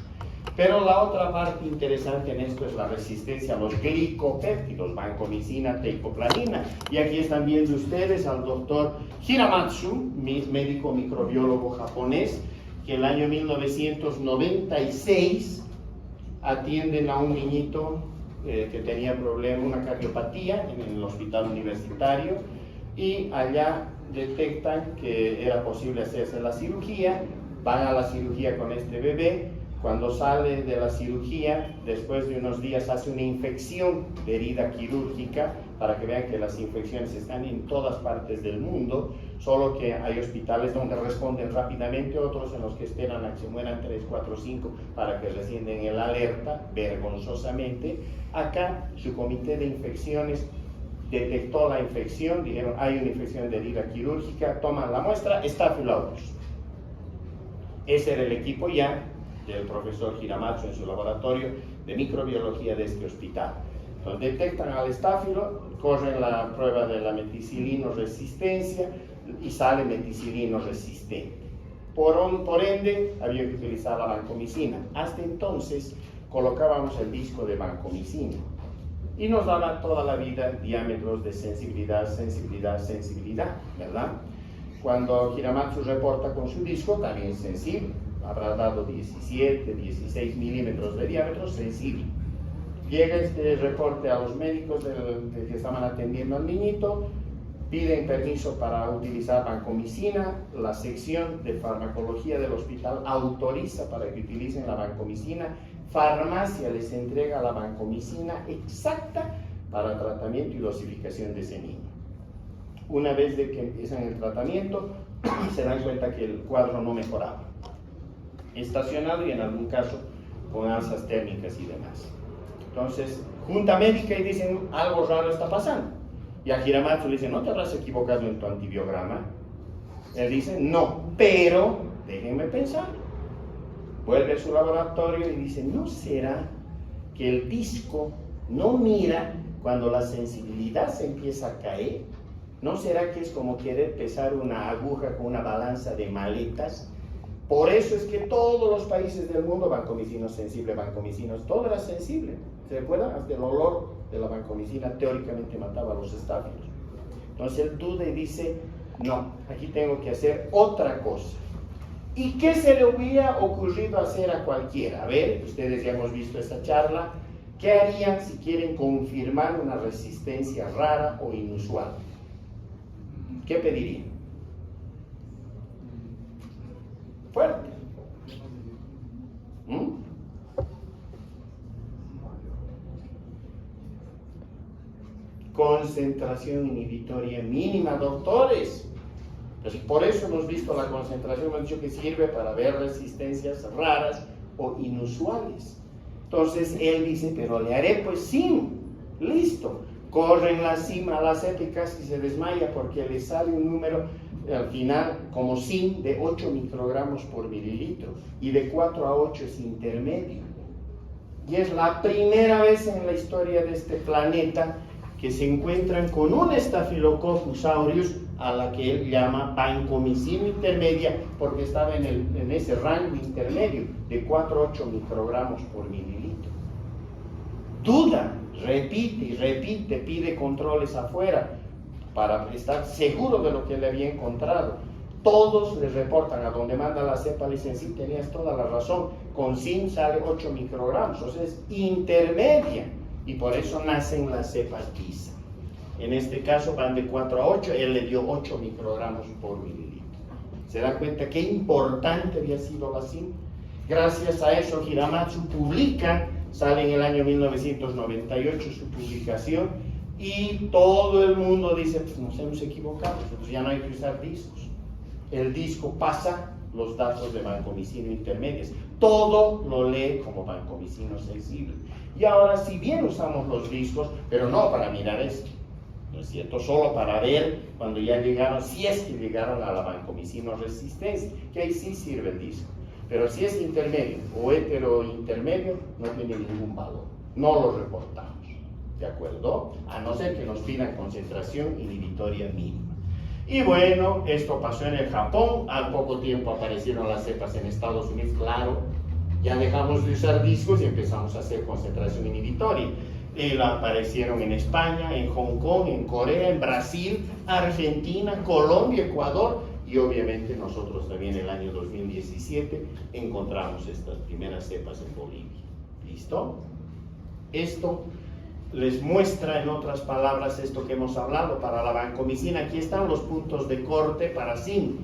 Pero la otra parte interesante en esto es la resistencia a los glicopéptidos, vancomicina, teicoplanina. Y aquí están viendo ustedes al doctor Hiramatsu, médico microbiólogo japonés, que el año 1996 atienden a un niñito que tenía una cardiopatía en el hospital universitario, y allá detectan que era posible hacerse la cirugía. Van a la cirugía con este bebé. Cuando sale de la cirugía, después de unos días hace una infección de herida quirúrgica, para que vean que las infecciones están en todas partes del mundo. solo que hay hospitales donde responden rápidamente, otros en los que esperan a que se mueran 3, 4, 5 para que recién den el alerta, vergonzosamente. Acá su comité de infecciones detectó la infección, dijeron hay una infección de herida quirúrgica, toman la muestra, Staphylococcus aureus. Ese era el equipo ya del profesor Hiramatsu en su laboratorio de microbiología de este hospital. Entonces detectan al estáfilo, corren la prueba de la meticilino resistencia y sale meticilino resistente. Por ende, había que utilizar la vancomicina. Hasta entonces colocábamos el disco de vancomicina y nos daba toda la vida diámetros de sensibilidad, sensibilidad, sensibilidad, ¿verdad? Cuando Hiramatsu reporta con su disco, también sensible, habrá dado 17, 16 milímetros de diámetro, sensible. Llega este reporte a los médicos que estaban atendiendo al niñito, piden permiso para utilizar vancomicina, la sección de farmacología del hospital autoriza para que utilicen la vancomicina, farmacia les entrega la vancomicina exacta para tratamiento y dosificación de ese niño. Una vez de que empiezan el tratamiento, se dan cuenta que el cuadro no mejoraba. Estacionado y en algún caso con alzas térmicas y demás. Entonces, junta médica y dicen, algo raro está pasando. Y a Hiramatsu le dicen, ¿no te habrás equivocado en tu antibiograma? Él dice, no, pero déjenme pensar. Vuelve a su laboratorio y dice, ¿no será que el disco no mira cuando la sensibilidad se empieza a caer? ¿No será que es como querer pesar una aguja con una balanza de maletas? Por eso es que todos los países del mundo, vancomicina sensible, vancomicinas, todo era sensible. ¿Se recuerdan? Hasta el olor de la vancomicina teóricamente mataba a los estáfilos. Entonces él duda y dice, no, aquí tengo que hacer otra cosa. ¿Y qué se le hubiera ocurrido hacer a cualquiera? A ver, ustedes ya hemos visto esta charla. ¿Qué harían si quieren confirmar una resistencia rara o inusual? ¿Qué pedirían? Fuerte. Concentración inhibitoria mínima, doctores. Entonces, por eso hemos visto la concentración, hemos dicho que sirve para ver resistencias raras o inusuales. Entonces él dice, pero le haré pues SIM. Listo. Corre en la cima a la CEP y casi se desmaya porque le sale un número al final como SIM de 8 microgramos por mililitro y de 4 a 8 es intermedio. Y es la primera vez en la historia de este planeta que se encuentran con un Staphylococcus aureus a la que él llama vancomicina intermedia porque estaba en ese rango intermedio de 4 a 8 microgramos por mililitro. Duda, repite y repite, pide controles afuera para estar seguro de lo que le había encontrado. Todos le reportan a donde manda la cepa, le dicen, sí, tenías toda la razón, con SIM sale 8 microgramos, o sea, es intermedia, y por eso nacen las cepas PISA. En este caso van de 4 a 8, él le dio 8 microgramos por mililitro. ¿Se da cuenta qué importante había sido la SIM? Gracias a eso Hiramatsu publica, sale en el año 1998 su publicación, y todo el mundo dice, pues nos hemos equivocado, entonces ya no hay que usar discos. El disco pasa los datos de vancomicina intermedias, todo lo lee como vancomicina sensible. Y ahora si bien usamos los discos, pero no para mirar esto, ¿no es cierto? Solo para ver cuando ya llegaron, si es que llegaron a la vancomicina resistencia, que ahí sí sirve el disco. Pero si es intermedio o heterointermedio, no tiene ningún valor, no lo reportamos, ¿de acuerdo? A no ser que nos pidan concentración inhibitoria mínima. Y bueno, esto pasó en el Japón, al poco tiempo aparecieron las cepas en Estados Unidos, claro, ya dejamos de usar discos y empezamos a hacer concentración inhibitoria. Aparecieron en España, en Hong Kong, en Corea, en Brasil, Argentina, Colombia, Ecuador, y obviamente nosotros también en el año 2017 encontramos estas primeras cepas en Bolivia. ¿Listo? Esto les muestra, en otras palabras, esto que hemos hablado para la vancomicina. Aquí están los puntos de corte para SIM.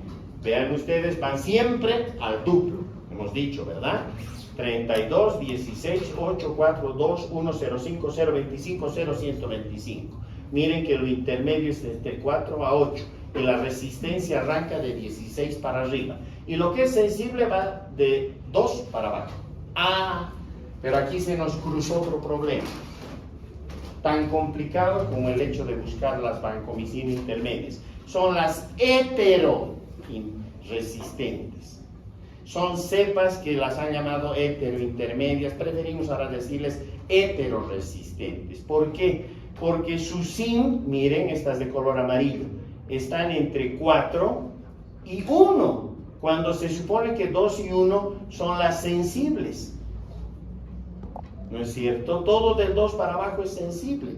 Vean ustedes, van siempre al duplo, hemos dicho, ¿verdad? 32, 16, 8, 4, 2, 1, 0, 5, 0, 25, 0, 125. Miren que lo intermedio es de 4 a 8. la resistencia arranca de 16 para arriba. Y lo que es sensible va de 2 para abajo. Ah, pero aquí se nos cruzó otro problema. Tan complicado como el hecho de buscar las vancomicina intermedias. Son las heteroresistentes. Son cepas que las han llamado heterointermedias. Preferimos ahora decirles heteroresistentes. ¿Por qué? Porque su zinc, miren, estas de color amarillo, están entre 4 y 1, cuando se supone que 2 y 1 son las sensibles. ¿No es cierto? Todo del 2 para abajo es sensible.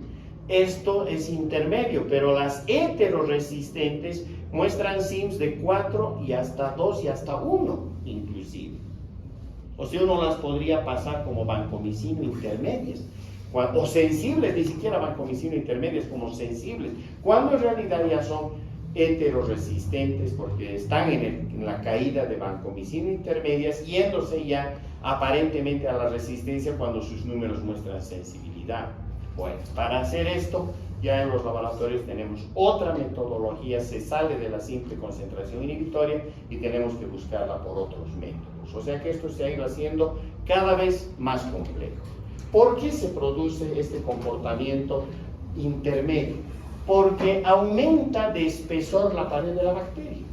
Esto es intermedio, pero las heteroresistentes muestran SIMs de 4 y hasta 2 y hasta 1 inclusive. O sea, uno las podría pasar como vancomicina intermedias, o sensibles, ni siquiera vancomicina intermedias, como sensibles, cuando en realidad ya son heteroresistentes porque están en la caída de vancomicina intermedias, yéndose ya aparentemente a la resistencia cuando sus números muestran sensibilidad. Bueno, para hacer esto, ya en los laboratorios tenemos otra metodología, se sale de la simple concentración inhibitoria y tenemos que buscarla por otros métodos. O sea que esto se ha ido haciendo cada vez más complejo. ¿Por qué se produce este comportamiento intermedio? Porque aumenta de espesor la pared de la bacteria.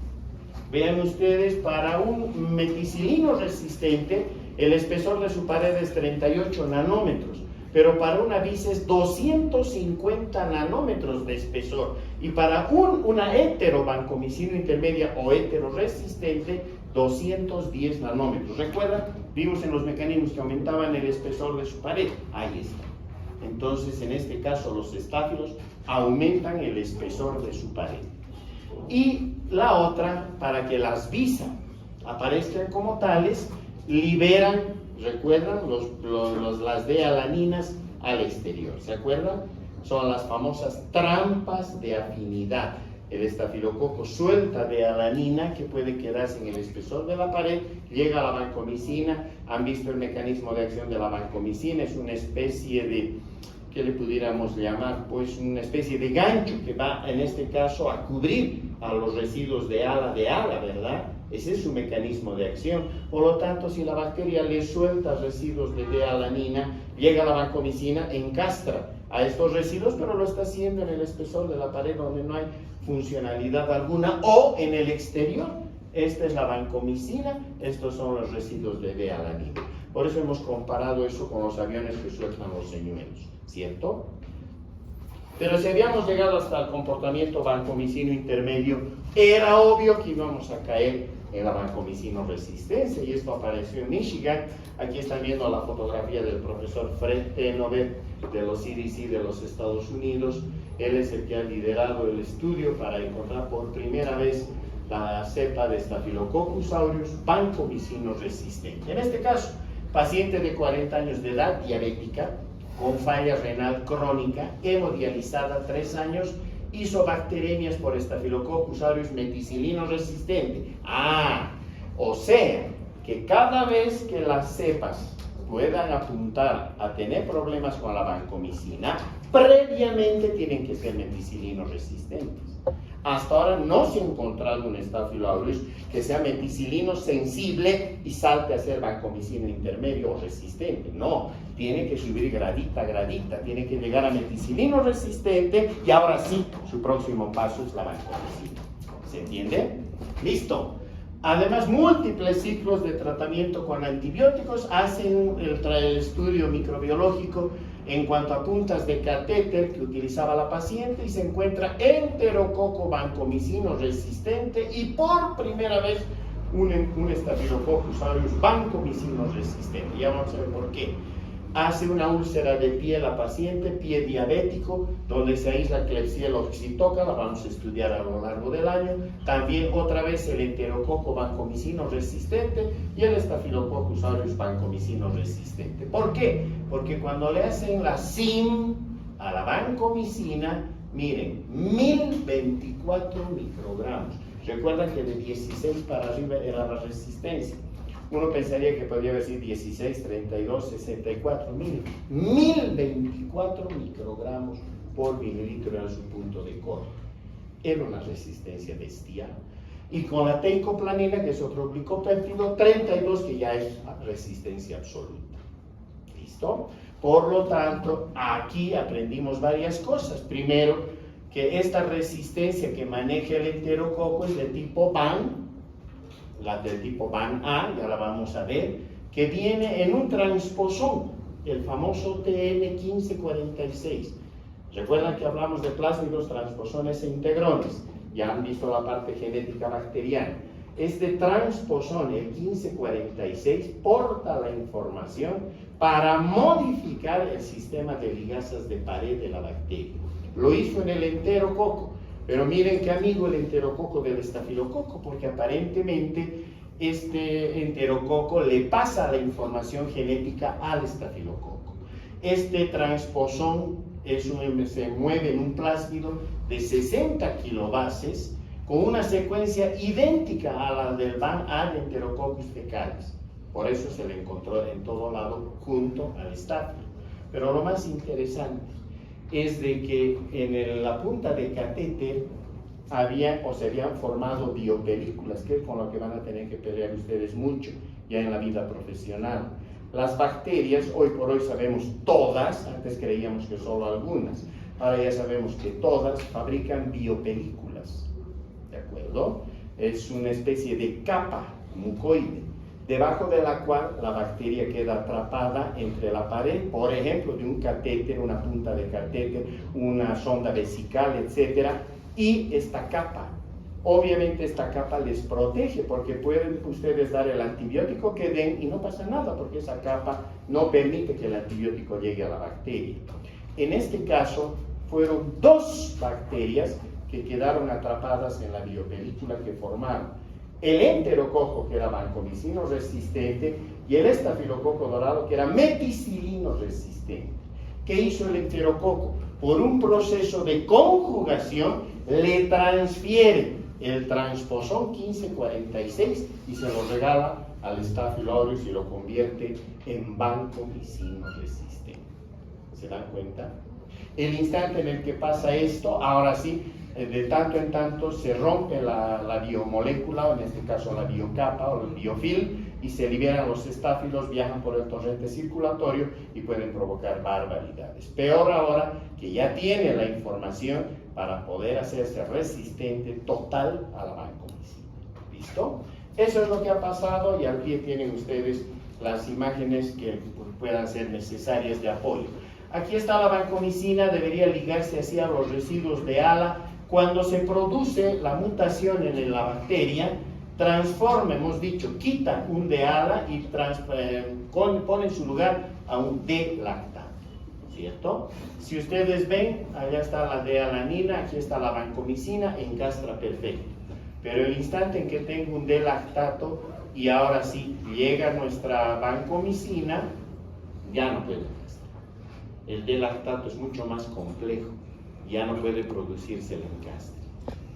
Vean ustedes, para un meticilino resistente, el espesor de su pared es 38 nanómetros, pero para una vis es 250 nanómetros de espesor, y para una heterovancomicina intermedia o heteroresistente, 210 nanómetros. ¿Recuerdan? Vimos en los mecanismos que aumentaban el espesor de su pared. Ahí está. Entonces, en este caso, los estáfilos aumentan el espesor de su pared. Y la otra, para que las visas aparezcan como tales, liberan, ¿recuerdan? Las D-alaninas al exterior. ¿Se acuerdan? Son las famosas trampas de afinidad. El estafilococo suelta D-alanina que puede quedarse en el espesor de la pared, llega a la vancomicina. Han visto el mecanismo de acción de la vancomicina, es una especie de, ¿qué le pudiéramos llamar? Pues una especie de gancho que va en este caso a cubrir a los residuos de ala, ¿verdad? Ese es su mecanismo de acción. Por lo tanto, si la bacteria le suelta residuos de D-alanina, llega a la vancomicina, encastra a estos residuos, pero lo está haciendo en el espesor de la pared donde no hay funcionalidad alguna, o en el exterior. Esta es la vancomicina, estos son los residuos de D-alanina. Por eso hemos comparado eso con los aviones que sueltan los señuelos, ¿cierto? Pero si habíamos llegado hasta el comportamiento vancomicino intermedio, era obvio que íbamos a caer en la vancomicino resistencia, y esto apareció en Michigan. Aquí están viendo la fotografía del profesor Fred Tenover de los CDC de los Estados Unidos. Él es el que ha liderado el estudio para encontrar por primera vez la cepa de Staphylococcus aureus vancomicino resistente. En este caso, paciente de 40 años de edad, diabética, con falla renal crónica, hemodializada 3 años, hizo bacteremias por Staphylococcus aureus meticilino resistente. O sea, que cada vez que las cepas puedan apuntar a tener problemas con la vancomicina, previamente tienen que ser meticilino resistentes. Hasta ahora no se ha encontrado un Staphylococcus aureus que sea meticilino sensible y salte a ser vancomicina intermedio o resistente. No, tiene que subir gradita a gradita, tiene que llegar a meticilino resistente, y ahora sí, su próximo paso es la vancomicina. ¿Se entiende? Listo. Además, múltiples ciclos de tratamiento con antibióticos hacen el estudio microbiológico en cuanto a puntas de catéter que utilizaba la paciente, y se encuentra enterococo vancomicino resistente y por primera vez un Staphylococcus aureus vancomicino resistente. Ya vamos a ver por qué. Hace una úlcera de pie la paciente, pie diabético, donde se aísla Klebsiella oxytocca, la vamos a estudiar a lo largo del año. También otra vez el enterococo vancomicino resistente y el Staphylococcus aureus vancomicino resistente. ¿Por qué? Porque cuando le hacen la SIM a la vancomicina, miren, 1024 microgramos. Recuerdan que de 16 para arriba era la resistencia. Uno pensaría que podría haber sido 16, 32, 64, 1024 microgramos por mililitro era su punto de corte. era una resistencia bestial. Y con la teicoplanina, que es otro glicopéptido, 32, que ya es resistencia absoluta. ¿Listo? Por lo tanto, aquí aprendimos varias cosas. Primero, que esta resistencia que maneja el enterococo es de tipo VAN, la del tipo VAN-A, ya la vamos a ver, que viene en un transposón, el famoso TN1546. Recuerdan que hablamos de plásmidos, transposones e integrones. Ya han visto la parte genética bacteriana. Este transposón, el 1546, porta la información para modificar el sistema de ligasas de pared de la bacteria. Lo hizo en el enterococo, pero miren qué amigo el enterococo del estafilococo, porque aparentemente este enterococo le pasa la información genética al estafilococo. Este transposón se mueve en un plásmido de 60 kilobases con una secuencia idéntica a la del VAN-A de Enterococcus fecalis. Por eso se le encontró en todo lado junto al estáfilo. Pero lo más interesante es de que en la punta de catéter se habían formado biopelículas, que es con lo que van a tener que pelear ustedes mucho ya en la vida profesional. Las bacterias, hoy por hoy sabemos todas, antes creíamos que solo algunas, ahora ya sabemos que todas fabrican biopelículas, ¿de acuerdo? Es una especie de capa mucoide, debajo de la cual la bacteria queda atrapada entre la pared, por ejemplo, de un catéter, una punta de catéter, una sonda vesical, etc. Y esta capa, obviamente esta capa les protege, porque pueden ustedes dar el antibiótico que den y no pasa nada, porque esa capa no permite que el antibiótico llegue a la bacteria. En este caso, fueron 2 bacterias que quedaron atrapadas en la biopelícula que formaron. El enterococo, que era vancomicino resistente, y el estafilococo dorado, que era meticilino resistente. ¿Qué hizo el enterococo? Por un proceso de conjugación, le transfiere el transposón 1546 y se lo regala al Staphylococcus aureus y lo convierte en vancomicino resistente. ¿Se dan cuenta? El instante en el que pasa esto, ahora sí, de tanto en tanto se rompe la biomolécula, o en este caso la biocapa o el biofilm, y se liberan los estáfilos, viajan por el torrente circulatorio y pueden provocar barbaridades. Peor ahora que ya tiene la información para poder hacerse resistente total a la vancomicina. ¿Listo? Eso es lo que ha pasado, y al pie tienen ustedes las imágenes que puedan ser necesarias de apoyo. Aquí está la vancomicina, debería ligarse así a los residuos de ALA. Cuando se produce la mutación en la bacteria, transforma, hemos dicho, quita un D-ALA y pone en su lugar a un D-lactato, ¿cierto? Si ustedes ven, allá está la D-alanina, aquí está la vancomicina, encastra perfecto. Pero el instante en que tengo un D-lactato y ahora sí llega nuestra vancomicina, ya no puede encastrar. El D-lactato es mucho más complejo, ya no puede producirse el encastre.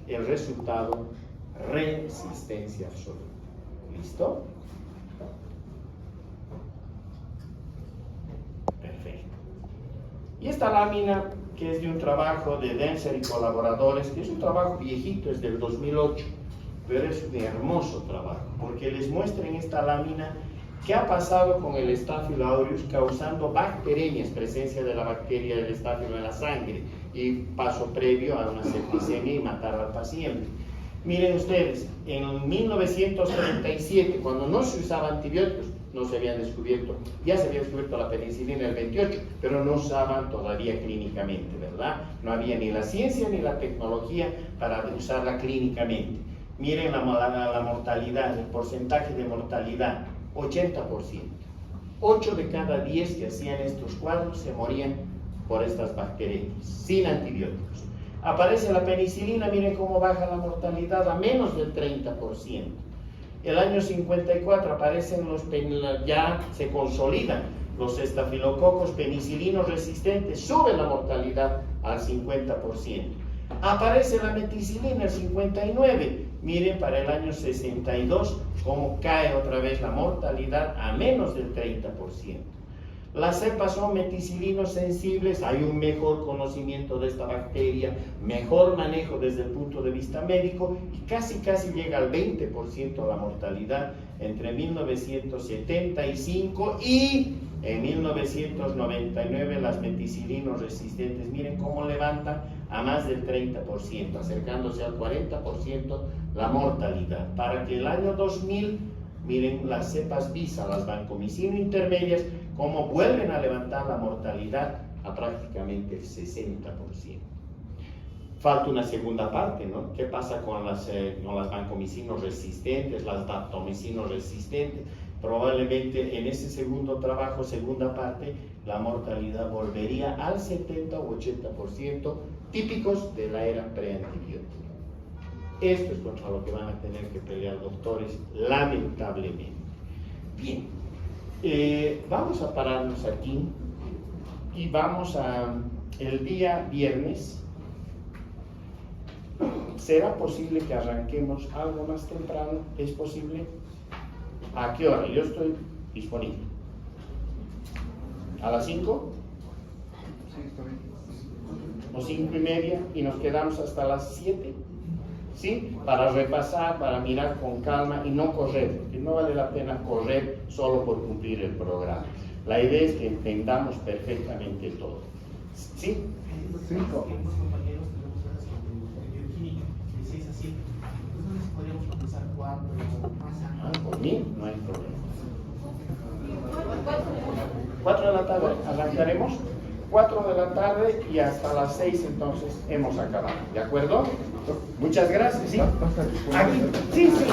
El resultado, resistencia absoluta. ¿Listo? Perfecto. Y esta lámina, que es de un trabajo de Denser y colaboradores, que es un trabajo viejito, es del 2008, pero es un hermoso trabajo, porque les muestra en esta lámina qué ha pasado con el Staphylococcus aureus causando bacterias, presencia de la bacteria del estáfilo en la sangre, y paso previo a una septicemia y matar al paciente. Miren ustedes, en 1937, cuando no se usaban antibióticos, no se habían descubierto, ya se había descubierto la penicilina en el 28, pero no usaban todavía clínicamente, ¿verdad? No había ni la ciencia ni la tecnología para usarla clínicamente. Miren la mortalidad, el porcentaje de mortalidad, 80%. 8 de cada 10 que hacían estos cuadros se morían por estas bacterias, sin antibióticos. Aparece la penicilina, miren cómo baja la mortalidad a menos del 30%. El año 54 aparecen ya se consolidan los estafilococos penicilinos resistentes, sube la mortalidad al 50%. Aparece la meticilina, el 59%. Miren para el año 62 cómo cae otra vez la mortalidad a menos del 30%. Las cepas son meticilinos sensibles, hay un mejor conocimiento de esta bacteria, mejor manejo desde el punto de vista médico y casi llega al 20% la mortalidad entre 1975 y en 1999 las meticilinos resistentes, miren cómo levantan a más del 30%, acercándose al 40% la mortalidad. Para que el año 2000, miren las cepas Visa, las vancomicina intermedias, cómo vuelven a levantar la mortalidad a prácticamente el 60%. Falta una segunda parte, ¿no? ¿Qué pasa con las vancomicinos resistentes, las daptomicinos resistentes? Probablemente en ese segundo trabajo, segunda parte, la mortalidad volvería al 70 u 80% típicos de la era preantibiótica. Esto es contra lo que van a tener que pelear doctores, lamentablemente. Bien, vamos a pararnos aquí y vamos a, el día viernes, ¿será posible que arranquemos algo más temprano? ¿Es posible? ¿A qué hora? Yo estoy disponible. ¿A las 5? Sí, está bien. ¿O 5:30? Y nos quedamos hasta las 7. ¿Sí? Para repasar, para mirar con calma y no correr, porque no vale la pena correr solo por cumplir el programa. La idea es que entendamos perfectamente todo. ¿Sí? 5. Los compañeros tenemos horas de bioquímica de 6 a 7. Entonces podríamos comenzar 4 más antes. Por mí no hay problema. 4 de la tarde arrancaremos. 4 de la tarde y hasta las 6 entonces hemos acabado. ¿De acuerdo? Muchas gracias. ¿Sí? ¿Va a estar disponible? Aquí. Sí, sí.